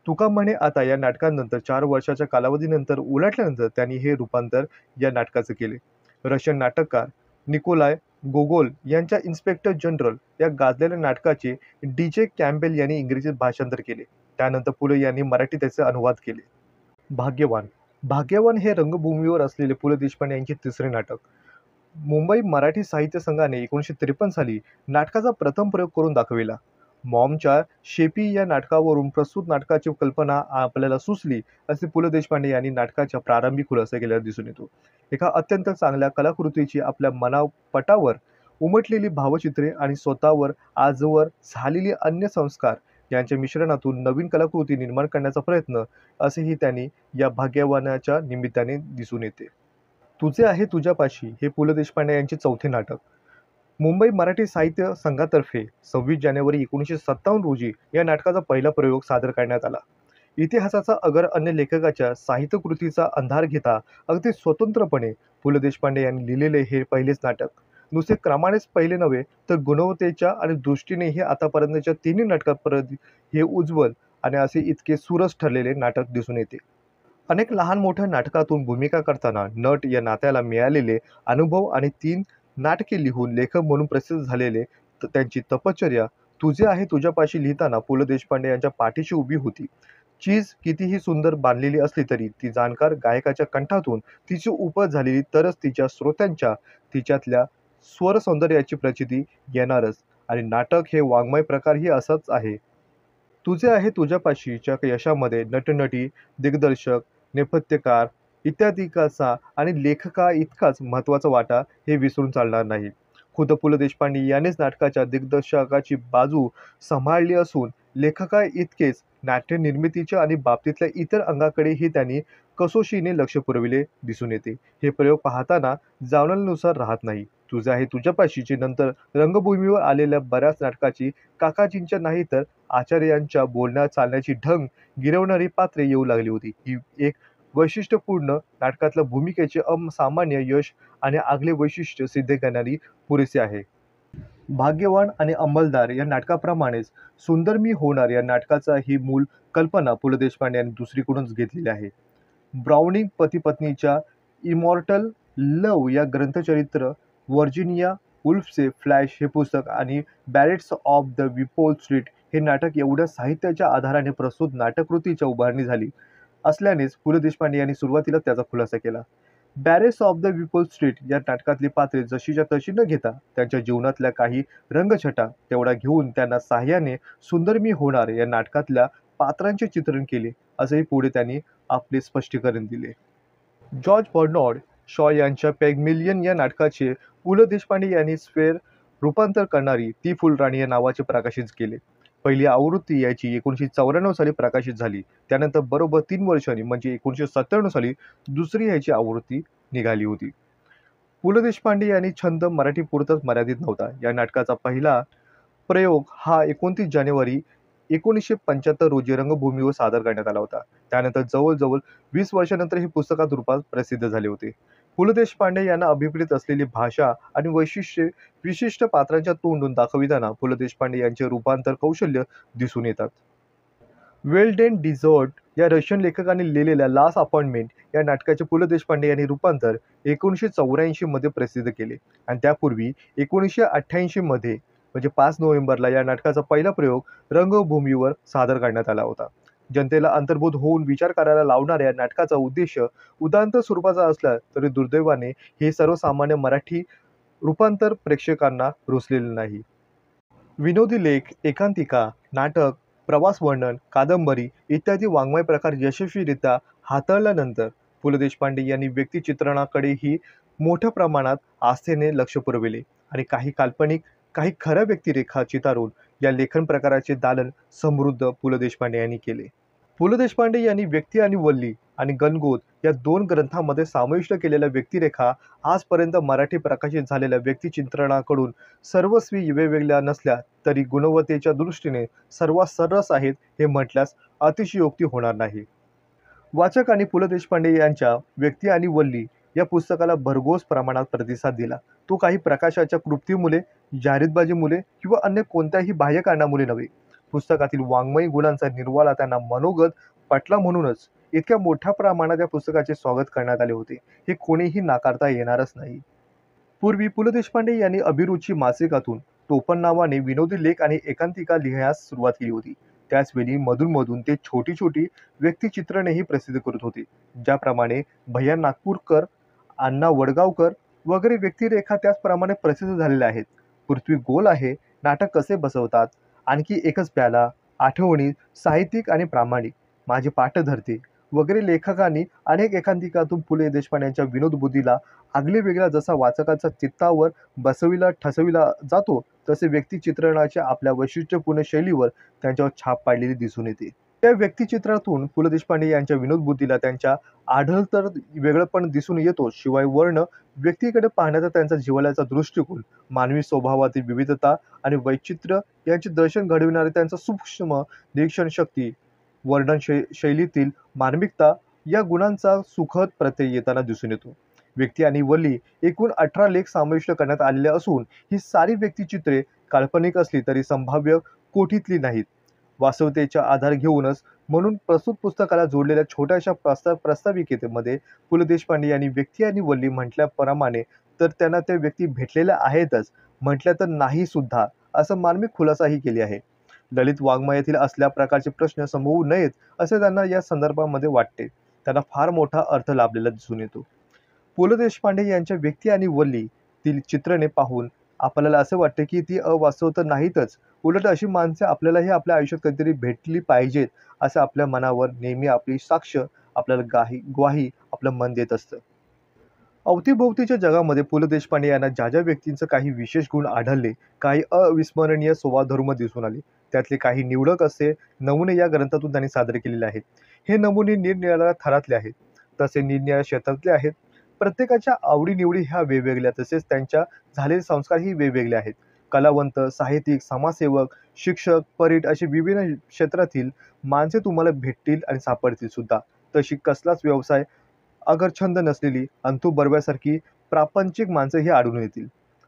तुका म्हणे आता या नाटकानंतर 4 वर्षाच्या कालावधीनंतर उलटल्यानंतर त्यांनी हे रूपांतर या नाटकाचे केले. रशियन नाटककार निकोलाय गोगोल यांच्या इन्स्पेक्टर जनरल या गाजलेल्या नाटकाचे डी.जे. कॅम्पबेल यांनी इंग्रजीत भाषांतर केले. त्यानंतर पुले यांनी मराठीत त्याचे अनुवाद केले. भाग्यवान भाग्यवान हे रंगभूमीवर असलेले पु ल देशपांडे यांचे तिसरे नाटक. मुंबई मराठी साहित्य संघाने 1953 साली नाटकाचा प्रथम प्रयोग करून दाखविला. मॉमच्या शेपी या नाटकावरून प्रस्तुत नाटकाची कल्पना आपल्याला सुचली असे पु ल देशपांडे यांनी नाटकाच्या प्रारंभी खुलासा केल्यावर दिसून येतो. एका अत्यंत चांगल्या कलाकृतीची आपल्या मनापटावर उमटलेली भावचित्रे आणि स्वतःवर आजवर झालेली अन्य संस्कार यांच्या मिश्रणातून नवीन कलाकृती निर्माण करण्याचा प्रयत्न असेही त्यांनी या भाग्यवानाच्या निमित्ताने दिसून येते. तुझे आहे तुझ्यापाशी हे पु ल देशपांडे यांचे चौथे नाटक. मुंबई मराठी साहित्य संघातर्फे 26 जानेवारी 1957 रोजी या नाटकाचा पहिला प्रयोग सादर करण्यात आला. इतिहासाचा अगर अन्य लेखकाच्या साहित्यकृतीचा अंधार घेता अगदी स्वतंत्रपणे पु ल देशपांडे यांनी लिहिलेले हे पहिलेच नाटक. नुसते क्रमानेच पहिले नव्हे तर गुणवत्तेच्या आणि दृष्टीनेही आतापर्यंतच्या तिन्ही नाटकांपर्यंत हे उज्ज्वल आणि असे इतके सुरस ठरलेले नाटक दिसून येते. अनेक लहान मोठ्या नाटकातून भूमिका करताना नट या नात्याला मिळालेले अनुभव आणि 3 नाटके लिहून लेखक म्हणून प्रसिद्ध झालेले त्यांची तपश्चर्या तुझे आहे तुझ्यापाशी लिहिताना पु ल देशपांडे यांच्या पाठीशी उभी होती. चीज कितीही सुंदर बांधलेली असली तरी ती जाणकार गायकाच्या कंठातून तिची उपज झालेली तरच तिच्या श्रोत्यांच्या तिच्यातल्या स्वर सौंदर्याची प्रचिती येणारच. आणि नाटक हे वाङ्मय प्रकारही असाच आहे. तुझे आहे तुझ्यापाशीच्या यशामध्ये नटनटी, दिग्दर्शक, नेपथ्यकार इत्यादींचा आणि लेखका इतकाच महत्त्वाचा वाटा हे विसरून चालणार नाही. खुद्द पु ल देशपांडे यांनीच नाटकाच्या दिग्दर्शकाची बाजू सांभाळली असून लेखका इतकेच नाट्य निर्मितीच्या आणि बाबतीतल्या इतर अंगाकडेही त्यांनी कसोशीने लक्ष पुरविले दिसून येते. हे प्रयोग पाहताना जाणवल्यानुसार राहत नाही. तुझे आहे तुझ्यापाशीचे नंतर रंगभूमीवर आलेल्या बऱ्याच नाटकाची काकाजींच्या नाही तर आचार्यांच्या बोलण्या चालण्याची ढंग गिरवणारी पात्रे येऊ लागली होती. ही एक वैशिष्ट्यपूर्ण नाटकातल्या भूमिकेचे असामान्य यश आणि आगळे वैशिष्ट्य सिद्ध करणारी पुरेसे आहे. भाग्यवान आणि अंमलदार या नाटकाप्रमाणेच सुंदर मी होणार या नाटकाचा ही मूळ कल्पना पु ल देशपांडे यांनी दुसरीकडूनच घेतलेली आहे. ब्राउनिंग पती-पत्नीच्या इमॉर्टल लव्ह या ग्रंथचरित्र, व्हर्जिनिया वुल्फचे फ्लॅश हे पुस्तक आणि बॅरेट्स ऑफ द विपोल स्ट्रीट हे नाटक एवढ्या साहित्याच्या आधाराने प्रस्तुत नाटककृतीच्या उभारणी झाली असल्यानेच पु ल देशपांडे यांनी सुरुवातीला त्याचा खुलासा केला. बॅरेट्स ऑफ द विपोल स्ट्रीट या नाटकातली पात्रे जशीच्या तशी न घेता त्यांच्या जीवनातल्या काही रंगछटा तेवढा घेऊन त्यांना साह्याने सुंदर मी होणार या नाटकातल्या पात्रांचे चित्रण केले असेही पुढे त्यांनी आपले स्पष्टीकरण दिले. जॉर्ज बर्नार्ड शॉ यांच्या पेग्मिलियन या नाटकाचे पु ल देशपांडे यांनी स्वेर रूपांतर करणारी ती फुलराणी या नावाचे प्रकाशित केले. पहिली आवृत्ती याची 1994 साली प्रकाशित झाली. त्यानंतर बरोबर 3 वर्षांनी म्हणजे 1997 साली दुसरी याची आवृत्ती निघाली होती. पु ल देशपांडे यांनी छंद मराठीपुरताच मर्यादित नव्हता. या नाटकाचा पहिला प्रयोग हा 29 जानेवारी 1975 रोजी रंगभूमीवर सादर करण्यात आला होता. त्यानंतर जवळजवळ 20 वर्षांनंतर हे पुस्तकात रूपात प्रसिद्ध झाले होते. पु ल देशपांडे यांना अभिप्रेत असलेली भाषा आणि वैशिष्ट्ये विशिष्ट पात्रांच्या तोंडून दाखविताना पु ल देशपांडे यांचे रूपांतर कौशल्य दिसून येतात. वेल डेन डिझर्ट या रशियन लेखकाने लिहिलेल्या लास्ट अपॉइंटमेंट या नाटकाचे पु ल देशपांडे यांनी रूपांतर 1984 मध्ये प्रसिद्ध केले आणि त्यापूर्वी 1988 मध्ये म्हणजे 5 नोव्हेंबरला या नाटकाचा पहिला प्रयोग रंगभूमीवर सादर करण्यात आला होता. जनतेला अंतर्भूत होऊन विचार करायला लावणाऱ्या नाटकाचा उद्देश उदात्त स्वरूपाचा असला तरी दुर्दैवाने हे सर्वसामान्य मराठी रूपांतर प्रेक्षकांना रुचलेले नाही. विनोदी लेख, एकांकिका, नाटक, प्रवास वर्णन, कादंबरी इत्यादी वाङ्मय प्रकार यशस्वीरित्या हाताळल्यानंतर पु ल देशपांडे यांनी व्यक्तिचित्रणाकडेही मोठ्या प्रमाणात आस्थेने लक्ष पुरविले आणि काही काल्पनिक काही खऱ्या व्यक्तिरेखा चितारून या लेखन प्रकाराचे दालन समृद्ध पु ल देशपांडे यांनी केले. पु ल देशपांडे यांनी व्यक्ती आणि वल्ली आणि गणगोत या 2 ग्रंथांमध्ये समाविष्ट केलेल्या व्यक्तिरेखा आजपर्यंत मराठी प्रकाशित झालेल्या व्यक्तिचित्रणाकडून सर्वस्वी वेगवेगळ्या नसल्या तरी गुणवत्तेच्या दृष्टीने सर्वात सरस आहेत हे म्हटल्यास अतिशयोक्ती होणार नाही. वाचकांनी पु ल देशपांडे यांच्या व्यक्ती आणि वल्ली या पुस्तकाला भरघोस प्रमाणात प्रतिसाद दिला. तो काही प्रकाशाच्या कृतीमुळे, जाहिरातबाजीमुळे किंवा अन्य कोणत्याही बाह्य कारणामुळे नव्हे. पुस्तकातील वाङ्मयी गुणांचा निर्वाळा त्यांना मनोगत पटला म्हणूनच इतक्या मोठ्या प्रमाणात या पुस्तकाचे स्वागत करण्यात आले होते, हे कोणीही नाकारता येणारच नाही. पूर्वी पु ल देशपांडे यांनी अभिरुची मासिकातून टोपण नावाने विनोदी लेख आणि एकांकिका लिहिण्यास सुरुवात केली होती. त्याचवेळी मधून ते छोटी छोटी व्यक्तिचित्रणेही प्रसिद्ध करत होते. ज्याप्रमाणे भैया नागपूरकर, अण्णा वडगावकर वगैरे व्यक्तिरेखा त्याचप्रमाणे प्रसिद्ध झालेल्या आहेत. पृथ्वी गोल आहे, नाटक कसे बसवतात, आणखी एकच प्याला, आठवणी, साहित्यिक आणि प्रामाणिक, माझे पाठ धरते वगैरे लेखकांनी अनेक एकांकिकातून पु ल देशपांडे यांच्या विनोद बुद्धीला आगले वेगळा जसा वाचकाचा चित्तावर ठसविला जातो, तसे व्यक्तिचित्रणाच्या आपल्या वैशिष्ट्यपूर्ण शैलीवर त्यांच्यावर छाप पाडलेली दिसून येते. त्या व्यक्तिचित्रातून पु ल देशपांडे यांच्या विनोद बुद्धीला त्यांच्या आढळतर वेगळेपण दिसून येतो. शिवाय वर्ण व्यक्तीकडे पाहण्याचा त्यांचा जिव्हाळ्याचा दृष्टिकोन, मानवी स्वभावातील विविधता आणि वैचित्र्य यांचे दर्शन घडविणारे त्यांचा सूक्ष्म निरीक्षण शक्ती, वर्णन शैलीतील मार्मिकता या गुणांचा सुखद प्रत्यय येताना दिसून येतो. व्यक्ती आणि वल्ली एकूण 18 लेख समाविष्ट करण्यात आलेले असून ही सारी व्यक्तिचित्रे काल्पनिक असली तरी संभाव्य कोठीतली नाहीत. वास्तवतेचा आधार घेऊनच म्हणून प्रस्तुत पुस्तकाला जोडलेल्या छोट्याशा प्रस्ताविकेमध्ये पु ल देशपांडे यांनी व्यक्ती आणि वल्ली म्हटल्याप्रमाणे तर त्यांना त्या व्यक्ती भेटलेल्या आहेतच, म्हटल्या तर नाही सुद्धा, असं मार्मिक खुलासाही केली आहे. ललित वाङ्मयातील असल्या प्रकारचे प्रश्न संभवू नयेत असे त्यांना या संदर्भामध्ये वाटते. त्यांना फार मोठा अर्थ लाभलेला दिसून येतो. पु ल देशपांडे यांच्या व्यक्ती आणि वल्ली तील चित्रणे पाहून आपल्याला असे वाटते की ती अवास्तव तर नाहीतच, उलट अशी माणसे आपल्यालाही आपल्या आयुष्यात कधीतरी भेटली पाहिजेत, असं आपल्या मनावर नेहमी आपली साक्ष, आपल्याला ग्वाही आपलं मन देत असतं. अवतीभोवतीच्या जगामध्ये पु ल देशपांडे यांना ज्या ज्या व्यक्तींचं काही विशेष गुण आढळले, काही अविस्मरणीय स्वभावधर्म दिसून आले, त्यातले काही निवडक असे नमुने या ग्रंथातून त्यांनी सादर केलेले आहेत. हे नमुने निरनिराळ्या थरातले आहेत, तसे निरनिराळ्या क्षेत्रातले आहेत. प्रत्येकाच्या आवडीनिवडी ह्या वेगवेगळ्या, तसेच त्यांच्या झालेले संस्कारही वेगवेगळे आहेत. कलावंत, साहित्यिक, समाजसेवक, शिक्षक, परीट अशी विभिन्न क्षेत्रातील माणसे तुम्हाला भेटतील आणि सापडतील सुद्धा. तशी कसलाच व्यवसाय अगर छंद नसलेली अंतू बर्व्यासारखी प्रापंचिक माणसंही आढळून येतील.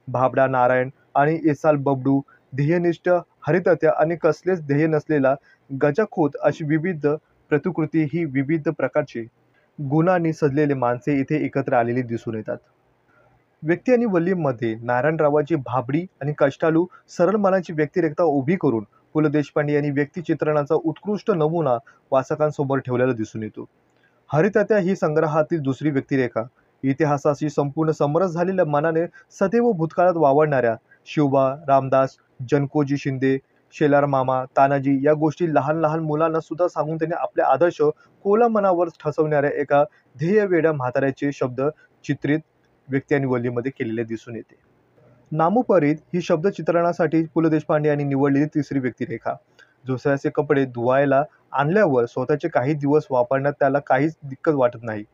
भाबडा नारायण आणि एसाल बबडू, ध्येयनिष्ठ हरितत्या आणि कसलेच ध्येय नसलेला गजाखोत अशी विविध प्रतिकृती ही विविध प्रकारची गुणांनी सजलेले माणसे इथे एकत्र आलेली दिसून येतात. व्यक्ती आणि वल्लीमध्ये नारायणरावाची भाबडी आणि कष्टाळू सरळ मनाची व्यक्तिरेखा उभी करून पु ल देशपांडे यांनी व्यक्तिचित्रणाचा उत्कृष्ट नमुना वाचकांसमोर ठेवलेला दिसून येतो. हरितत्या ही संग्रहातील दुसरी व्यक्तिरेखा. इतिहासाशी संपूर्ण समरस झालेल्या मनाने सदैव भूतकाळात वावरणाऱ्या शिवबा, रामदास, जनकोजी शिंदे, शेलार मामा, तानाजी या गोष्टी लहान लहान मुलांना सुद्धा सांगून त्यांनी आपले आदर्श कोला मनावर ठसवणाऱ्या एका ध्येयवेड्या म्हाताऱ्याचे शब्द चित्रित व्यक्ती आणि वल्लीमध्ये केलेले दिसून येते. नामोपरीत ही शब्दचित्रणासाठी पु ल देशपांडे यांनी निवडलेली तिसरी व्यक्तिरेखा. दुसऱ्याचे कपडे धुवायला आणल्यावर स्वतःचे काही दिवस वापरण्यात त्याला काहीच दिक्कत वाटत नाही.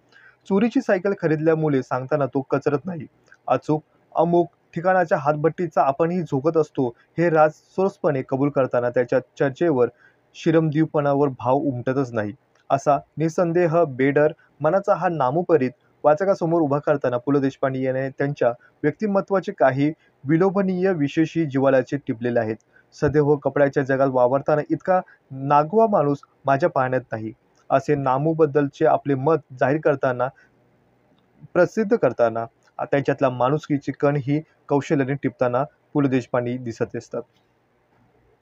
चोरीची सायकल खरीदल्यामुळे सांगताना तो कचरत नाही. अचूक अमुक ठिकाणाच्या हातभट्टीचा आपणही झोकत असतो हे राज सोरसपणे कबूल करताना त्याच्या चर्चेवर शिरमदीवपणावर भाव उमटतच नाही. असा निसंदेह बेडर मनाचा हा नामोपरीत वाचकासमोर उभा करताना पु ल देशपांडे यांनी त्यांच्या व्यक्तिमत्वाचे काही विलोभनीय विशेषही जिव्हाळ्याचे टिपलेले आहेत. सदैव कपड्याच्या जगात वावरताना इतका नागवा माणूस माझ्या पाहण्यात नाही, असे नामूबद्दलचे आपले मत जाहीर करताना प्रसिद्ध करताना त्यांच्यातला माणुसकीची कण ही कौशल्याने टिपताना पु ल देशपांडे दिसत असतात.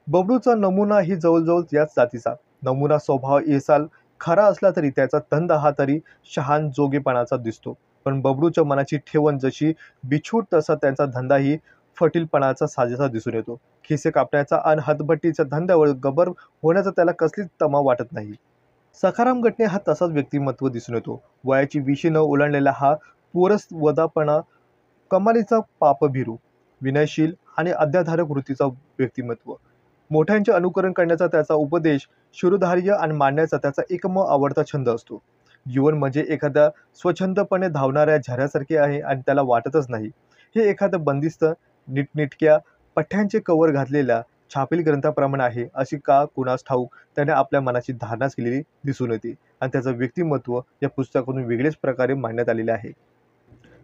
बबडूचा नमुना ही जवळजवळ याच जातीचा. नमुना स्वभाव एसाल खरा असला तरी त्याचा धंदा हा तरी शहान जोगेपणाचा दिसतो. पण बबडूच्या मनाची ठेवण जशी बिछूट तसा त्यांचा धंदाही फटीलपणाचा साजेसा दिसून येतो. खिसे कापण्याचा आणि हातभट्टीच्या धंद्यावर गबर होण्याचा त्याला कसलीच तमा वाटत नाही. सखाराम गटणे हा तसाच व्यक्तिमत्व दिसून येतो. वयाची विशी न ओलांडलेला हा पोरसवदापणा, कमालीचा पापभिरू, विनयशील आणि अध्याधारक वृत्तीचा व्यक्तिमत्व, मोठ्यांचे अनुकरण करण्याचा त्याचा उपदेश, शिरोधार्य आणि मांडण्याचा त्याचा एकमेव आवडता छंद असतो. जीवन म्हणजे एखाद्या स्वच्छंदपणे धावणाऱ्या झऱ्यासारखे आहे आणि त्याला वाटतच नाही हे एखादं बंदिस्त नीटनेटक्या पठ्यांचे कवर घातलेल्या छापील ग्रंथाप्रमाणे आहे, अशी का कुणास ठाऊक त्याने आपल्या मनाची धारणाच केलेली दिसून येते आणि त्याचं व्यक्तिमत्व या पुस्तकातून वेगळेच प्रकारे मांडण्यात आलेले आहे.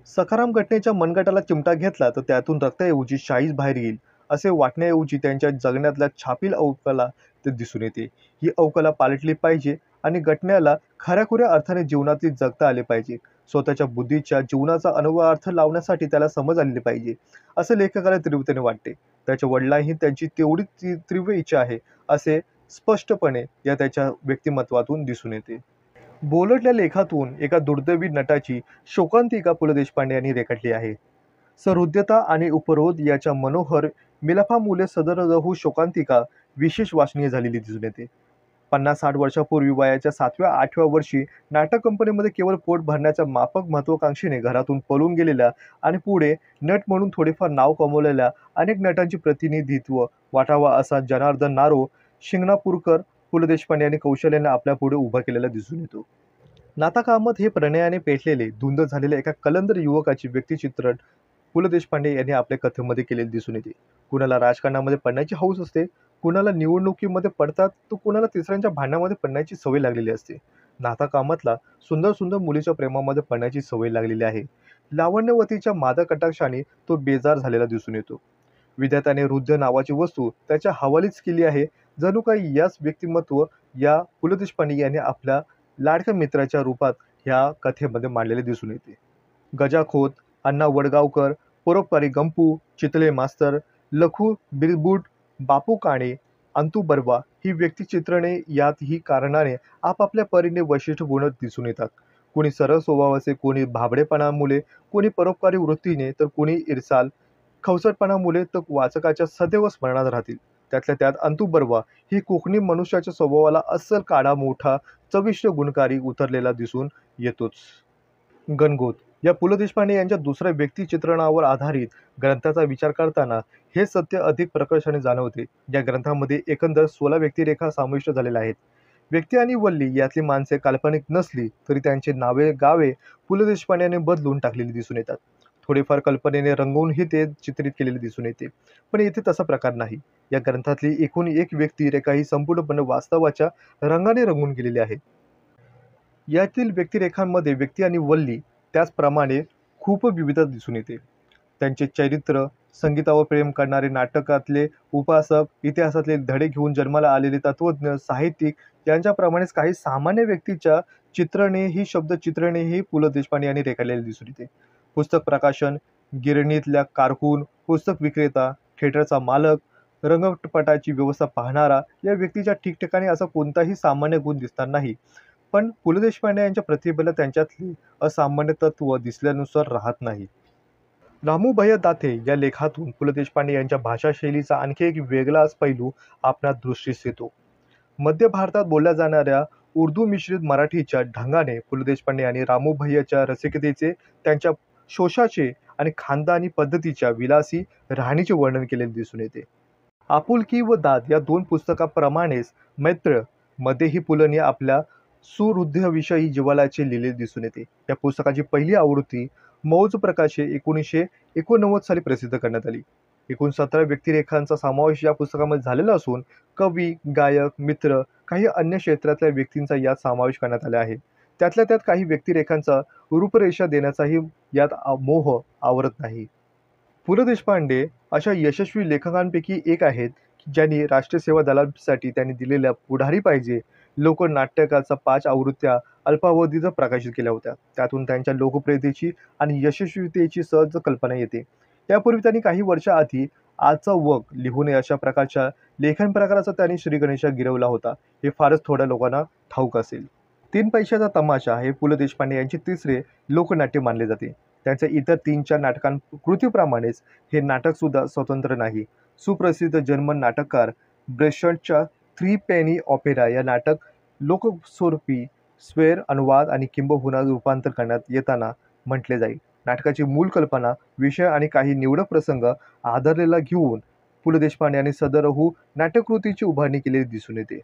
सखाराम घटनेच्या मनगटाला चिमटा घेतला तर त्यातून रक्ताऐवजी शाईच बाहेर येईल असे वाटण्याऐवजी त्यांच्या जगण्यातल्या छापील अवकाला ते दिसून येते. ही अवकला पालटली पाहिजे आणि घटनेला खऱ्याखुऱ्या अर्थाने जीवनातील जगता आले पाहिजे. स्वतःच्या बुद्धीच्या जीवनाचा अर्थ लावण्यासाठी त्याला समज आलेली पाहिजे, असं लेखकाला तीव्रतेने वाटते. त्याच्या वडिलांही त्यांची तेवढी तीव्र इच्छा आहे, असे स्पष्टपणे या त्याच्या व्यक्तिमत्वातून दिसून येते. बोलटल्या लेखातून एका दुर्दैवी नटाची शोकांतिका पु ल देशपांडे यांनी रेखाटली आहे. सहृदयता आणि उपरोध याच्या मनोहर मिलाफामुळे सदरहू शोकांतिका विशेष वाचनीय झालेली दिसून येते. 50-60 वर्षापूर्वी वयाच्या 7व्या-8व्या वर्षी नाटक कंपनीमध्ये केवळ पोट भरण्याच्या माफक महत्वाकांक्षेने घरातून पळून गेलेल्या आणि पुढे नट म्हणून थोडेफार नाव कमवलेल्या अनेक नटांचे प्रतिनिधित्व वाटावा असा जनार्दन नारो शिंगणापूरकर पु ल देशपांडे यांनी कौशल्याने आपल्या पुढे उभा केलेला दिसून येतो. नाताकामात हे प्रणयाने पेटलेले धुंद झालेल्या एका कलंदर युवकाचे व्यक्तिचित्रण पु ल देशपांडे यांनी आपल्या कथेमध्ये केलेले दिसून येते. कुणाला राजकारणामध्ये पडण्याची हौस असते, कुणाला निवडणुकीमध्ये पडतात, तर कुणाला तिसऱ्यांच्या भांडणामध्ये पडण्याची सवय लागलेली असते. नाताकामातला सुंदर सुंदर मुलीच्या प्रेमामध्ये पडण्याची सवय लागलेली आहे. लावण्यवतीच्या मादक कटाक्षाने तो बेजार झालेला दिसून येतो. विधात्याने हृदय नावाची वस्तू त्याच्या हवालीच केली आहे. जणू काही याच व्यक्तिमत्व या पु ल देशपांडे यांनी आपल्या लाडक्या मित्राच्या रूपात ह्या कथेमध्ये मांडलेले दिसून येते. गजा खोत, अण्णा वडगावकर, परोपकारी गंपू, चितळे मास्तर, लखू बिरबूट, बापू काणे, अंतू बर्वा ही व्यक्तिचित्रणे यात ही कारणाने आपापल्या परीने वैशिष्ट्यपूर्ण दिसून येतात. कोणी सरळ स्वभावाचे, कोणी भाबडेपणामुळे, कोणी परोपकारी वृत्तीने, तर कोणी इर्साल खवचटपणामुळे तर वाचकाच्या सदैव स्मरणात राहतील. त्यातल्या त्यात अंतू बर्वा ही कोकणी मनुष्याच्या स्वभावाला अस्सल काळा मोठा चविष्ट गुणकारी उतरलेला दिसून येतोच. गणगोत या पु ल देशपांडे यांच्या दुसऱ्या व्यक्तिचित्रणावर आधारित ग्रंथाचा विचार करताना हे सत्य अधिक प्रकर्षाने जाणवते. या ग्रंथामध्ये एकंदर 16 व्यक्तिरेखा समाविष्ट झालेल्या आहेत. व्यक्ती आणि वल्ली यातली माणसे काल्पनिक नसली तरी त्यांचे नावे गावे पु ल देशपांडे यांनी बदलून टाकलेली दिसून येतात. थोडेफार कल्पनेने रंगवूनही ते चित्रित केलेले दिसून येते, पण येथे तसा प्रकार नाही. या ग्रंथातली एकूण एक व्यक्तिरेखा ही संपूर्णपणे वास्तवाच्या रंगाने रंगून गेलेली आहे. यातील व्यक्तिरेखांमध्ये व्यक्ती आणि वल्ली त्याचप्रमाणे खूप विविधता दिसून येते. त्यांचे चरित्र, संगीतावर प्रेम करणारे नाटकातले उपासक, इतिहासातले धडे घेऊन जन्माला आलेले तत्त्वज्ञ, साहित्यिक यांच्याप्रमाणेच काही सामान्य व्यक्तीच्या चित्रणेही पु ल देशपांडे यांनी रेखाटलेले दिसून येते. पुस्तक प्रकाशन, गिरणीतल्या कारकून, पुस्तक विक्रेता, थिएटरचा मालक, रंगपटाची व्यवस्था पाहणारा या व्यक्तीच्या ठिकठिकाणी असा कोणताही सामान्य गुण दिसणार नाही. पण पु ल देशपांडे यांच्या प्रतिभेला त्यांच्यातली असामान्य तत्व दिसल्यानुसार राहत नाही. रामू भैया दाथे या लेखातून पु ल देशपांडे यांच्या भाषाशैलीचा आणखी एक वेगळाच पैलू आपणास दृष्टीस येतो. मध्य भारतात बोलल्या जाणाऱ्या उर्दू मिश्रित मराठीच्या ढंगाने पु ल देशपांडे यांनी रामू भैयाच्या रसिकतेचे, त्यांच्या शोषाचे आणि खानदानी पद्धतीच्या विलासी राहणीचे वर्णन केलेले दिसून येते. आपुलकी व दाद या 2 पुस्तकाप्रमाणेच मैत्र मध्येही पुलंनी आपल्या सुहृदविषयी जिव्हाळ्याचे लिहिले दिसून येते. या पुस्तकाची पहिली आवृत्ती मौज प्रकाशे 1989 साली प्रसिद्ध करण्यात आली. एकूण 17 व्यक्तिरेखांचा समावेश या पुस्तकामध्ये झालेला असून कवी, गायक, मित्र, काही अन्य क्षेत्रातल्या व्यक्तींचा यात समावेश करण्यात आला आहे. त्यातल्या त्यात काही व्यक्तिरेखांचा रूपरेषा देण्याचाही यात मोह आवरत नाही. पु ल देशपांडे अशा यशस्वी लेखकांपैकी एक आहेत की ज्यांनी राष्ट्रीय सेवा दलासाठी त्यांनी दिलेल्या पुढारी पाहिजे लोकनाटकाचा 5 आवृत्त्या अल्पावधीत प्रकाशित केल्या होत्या. त्यातून त्यांच्या लोकप्रियतेची आणि यशस्वीतेची सहज कल्पना येते. यापूर्वी त्यांनी काही वर्षाआधी आजचा वग लिहून अशा प्रकारच्या लेखन प्रकाराचा त्यांनी श्री गणेशा गिरवला होता. हे फारच थोड्या लोकांना ठाऊक असेल. 3 पैशाचा तमाशा हे पु ल देशपांडे यांचे तिसरे लोकनाट्य मानले जाते. त्यांच्या इतर 3-4 कृतीप्रमाणेच हे नाटकसुद्धा स्वतंत्र नाही. सुप्रसिद्ध जर्मन नाटककार ब्रेश्टच्या 3 पेनी ऑपेरा या नाटक लोकस्वरूपी स्वर, अनुवाद आणि किंबहुना रूपांतर करण्यात येताना म्हटले जाईल. नाटकाची मूळ कल्पना, विषय आणि काही निवडक प्रसंग आधारलेला घेऊन पु ल देशपांडे यांनी सदरहू नाट्यकृतीची उभारणी केलेली दिसून येते.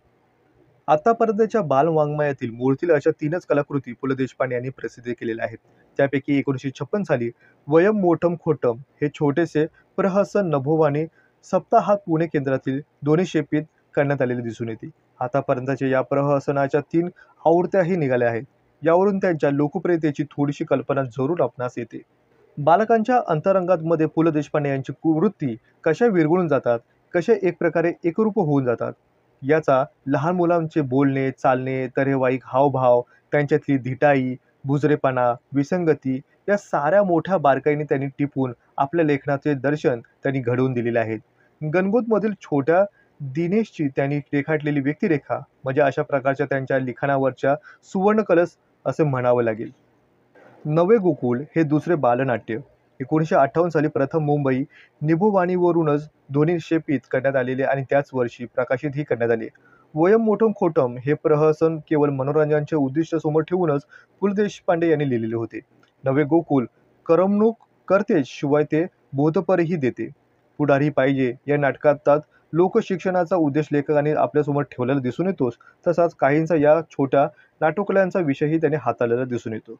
आतापर्यंतच्या बालवाङ्मयातील मूळतील अशा 3च कलाकृती पु ल देशपांडे यांनी प्रसिद्ध केलेल्या आहेत. त्यापैकी 1956 साली वयम मोठम खोटम हे छोटेसे प्रहसन नभोवाणी सप्ताहात पुणे केंद्रातील 2 शेपीत करण्यात आलेले दिसून येते. आतापर्यंतच्या या प्रहसनाच्या 3 आवृत्त्याही निघाल्या आहेत. यावरून त्यांच्या लोकप्रियतेची थोडीशी कल्पना जरूर आपणास येते. बालकांच्या अंतरंगामध्ये पु ल देशपांडे यांची वृत्ती कशा विरघळून जातात, कशा एक प्रकारे एकरूप होऊन जातात याचा लहान मुलांचे बोलणे, चालणे, तऱ्हेवाईक हावभाव, त्यांच्यातली धिटाई, बुजरेपणा, विसंगती या साऱ्या मोठ्या बारकाईने त्यांनी टिपून आपल्या लेखनाचे दर्शन त्यांनी घडवून दिलेले आहेत. गणगोतमधील छोट्या दिनेशची त्यांनी रेखाटलेली व्यक्तिरेखा म्हणजे अशा प्रकारच्या त्यांच्या लिखाणावरच्या सुवर्णकलश असे म्हणावं लागेल. नवे गोकुळ हे दुसरे बालनाट्य 1958 साली प्रथम मुंबई निभोवाणीवरूनच ध्वनिक्षेपित करण्यात आलेले आणि त्याच वर्षी प्रकाशितही करण्यात आले. वयम मोठम खोटम हे प्रहसन केवळ मनोरंजनाचे उद्दिष्ट समोर ठेवूनच पु. ल. देशपांडे यांनी लिहिलेले होते. नवे गोकुळ करमणूक करतेच शिवाय ते बोधपरही देते. पुढारी पाहिजे या नाटकात लोकशिक्षणाचा उद्देश लेखकांनी आपल्यासमोर ठेवलेला दिसून येतोच, तसाच काहींचा या छोट्या नाटुकल्यांचा विषयही त्यांनी हाताळलेला दिसून येतो.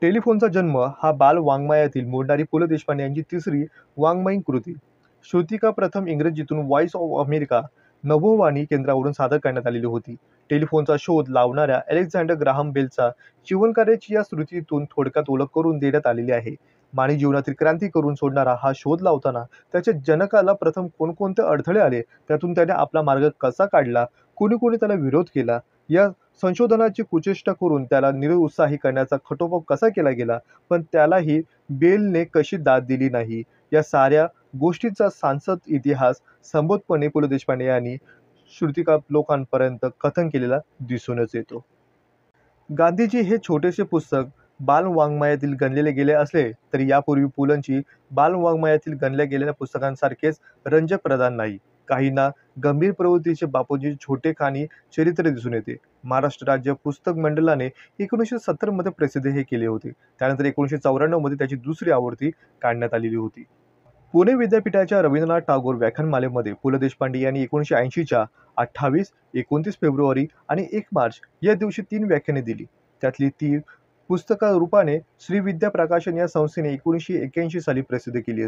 टेलिफोनचा जन्म हा बाल वाङ्मयातील मोडणारी पु. ल. देशपांडे यांची तिसरी वाङ्मयीन कृती. श्रुतिका प्रथम इंग्रजीतून व्हॉइस ऑफ अमेरिका नभोवाणी केंद्रावरून सादर करण्यात आलेली होती. टेलिफोनचा शोध लावणाऱ्या अलेक्झांडर ग्राहम बेलचा जीवनकार्याची या श्रुतीतून थोडक्यात ओळख करून देण्यात आलेली आहे. मानवी जीवनातील क्रांती करून सोडणारा हा शोध लावताना त्याच्या जनकाला प्रथम कोणकोणते अडथळे आले, त्यातून त्याने आपला मार्ग कसा काढला, कोणी कोणी त्याला विरोध केला, या संशोधनाची कुचेष्टा करून त्याला निरुत्साही करण्याचा खटोपा कसा केला गेला, पण त्यालाही बेलने कशी दाद दिली नाही, या साऱ्या गोष्टींचा सांसद इतिहास संबोधपणे पु. ल. देशपांडे यांनी श्रुतिका लोकांपर्यंत कथन केलेला दिसूनच येतो. गांधीजी हे छोटेसे पुस्तक बालवाङ्मयातील गणले गेले असले तरी यापूर्वी पुलंची बालवाङ्मयातील गणल्या गेलेल्या पुस्तकांसारखेच रंजक प्रदान नाही. काहींना गंभीर प्रवृत्तीचे बापूजी छोटेखानी चरित्र दिसून येते. महाराष्ट्र राज्य पुस्तक मंडळाने 1970 मध्ये प्रसिद्ध हे केले होते. त्यानंतर 1994 मध्ये त्याची दुसरी आवृत्ती काढण्यात आलेली होती. पुणे विद्यापीठाच्या रवींद्रनाथ टागोर व्याख्यानमालेमध्ये पु. ल. देशपांडे यांनी 1980च्या 28, 29 फेब्रुवारी आणि 1 मार्च या दिवशी 3 व्याख्याने दिली. त्यातली ती पुस्तकारूपाने श्री विद्या प्रकाशन या संस्थेने 1981 साली प्रसिद्ध केली.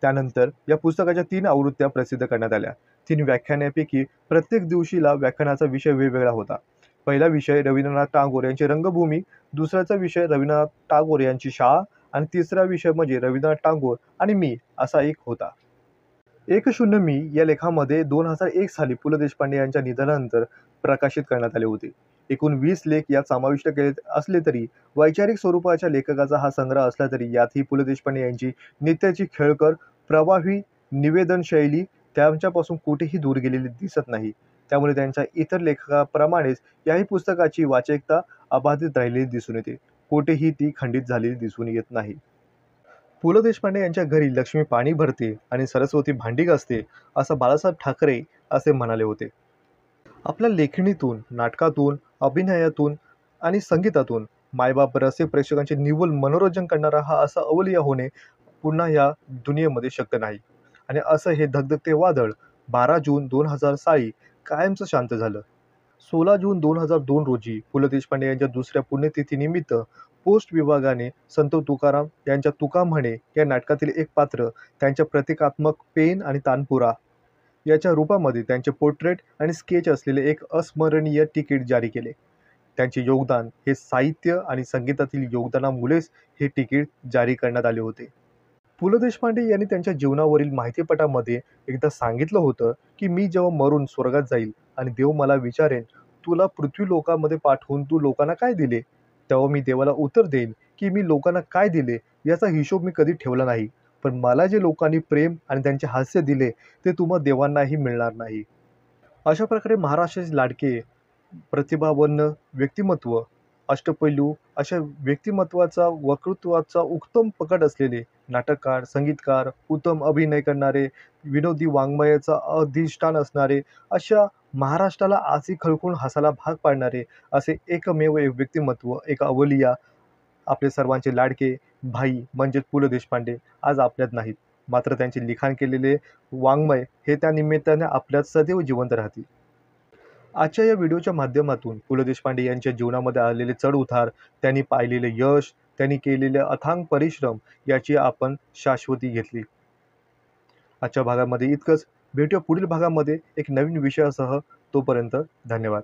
त्यानंतर या पुस्तकाच्या 3 आवृत्त्या प्रसिद्ध करण्यात आल्या. 3 व्याख्यानांपैकी प्रत्येक दिवशीला व्याख्यानाचा विषय वेगवेगळा होता. पहिला विषय रवींद्रनाथ टागोर यांची रंगभूमी, दुसऱ्याचा विषय रवींद्रनाथ टागोर यांची शाळा आणि तिसरा विषय म्हणजे रवींद्रनाथ टागोर आणि मी असा एक होता. 10 मी या लेखामध्ये 2001 साली पु. ल. देशपांडे यांच्या निधनानंतर प्रकाशित करण्यात आले होते. एकूण 20 लेख यात समाविष्ट केले असले तरी वैचारिक स्वरूपाच्या लेखकाचा हा संग्रह असला तरी यातही पु. ल. देशपांडे यांची नित्याची खेळकर प्रवाही निवेदनशैली त्यांच्यापासून कुठेही दूर गेलेली दिसत नाही. त्यामुळे त्यांच्या इतर लेखकाप्रमाणेच याही पुस्तकाची वाचकता अबाधित राहिलेली दिसून येते. कुठेही ती खंडित झालेली दिसून येत नाही. पु. ल. देशपांडे यांच्या घरी लक्ष्मी पाणी भरते आणि सरस्वती भांडी घासते असं बाळासाहेब ठाकरे असे म्हणाले होते. आपल्या लेखणीतून, नाटकातून, अभिनयातून आणि संगीतातून मायबाप रसिक प्रेक्षकांचे निव्वळ मनोरंजन करणारा हा असा अवलिया होणे पुन्हा या दुनियेमध्ये शक्य नाही. आणि असं हे धगधगते वादळ 12 जून 2000 साली कायमचं शांत झालं. 16 जून 2002 रोजी पु. ल. देशपांडे यांच्या दुसऱ्या पुण्यतिथीनिमित्त पोस्ट विभागाने संत तुकाराम यांच्या तुका म्हणे या नाटकातील एक पात्र त्यांच्या प्रतिकात्मक पेन आणि तानपुरा याच्या रूपामध्ये त्यांचे पोर्ट्रेट आणि स्केच असलेले एक अस्मरणीय तिकीट जारी केले. त्यांचे योगदान हे साहित्य आणि संगीतातील योगदानामुळेच हे तिकीट जारी करण्यात आले होते. पु. ल. देशपांडे यांनी त्यांच्या जीवनावरील माहितीपटामध्ये एकदा सांगितलं होतं की मी जेव्हा मरून स्वर्गात जाईल आणि देव मला विचारेन तुला पृथ्वी लोकामध्ये पाठवून तू लोकांना काय दिले, तेव्हा मी देवाला उत्तर देईन की मी लोकांना काय दिले याचा हिशोब मी कधी ठेवला नाही, पण मला जे लोकांनी प्रेम आणि त्यांचे हास्य दिले ते तुम्हा देवांनाही मिळणार नाही. अशा प्रकारे महाराष्ट्राचे लाडके प्रतिभावंत व्यक्तिमत्व, अष्टपैलू अशा व्यक्तिमत्वाचा वक्तृत्वाचा उत्तम पकड असलेले नाटककार, संगीतकार, उत्तम अभिनय करणारे, विनोदी वाङ्मयाचा अधिष्ठान असणारे, अशा महाराष्ट्राला आजही खळखळून हसायला भाग पाडणारे असे एकमेव एक व्यक्तिमत्व, एक अवलिया, आपले सर्वांचे लाडके भाई म्हणजेच पु. ल. देशपांडे आज आपल्यात नाहीत. मात्र त्यांचे लिखाण केलेले वाङ्मय हे त्या निमित्ताने आपल्यात सदैव जिवंत राहतील. आजच्या या व्हिडिओच्या माध्यमातून पु. ल. देशपांडे यांच्या जीवनामध्ये आलेले चढ-उतार, त्यांनी पाहिलेले यश, त्यांनी केलेले अथांग परिश्रम याची आपण शाश्वती घेतली. आजच्या भागामध्ये इतकंच. भेटूया पुढील भागामध्ये एक नवीन विषयासह. तोपर्यंत धन्यवाद.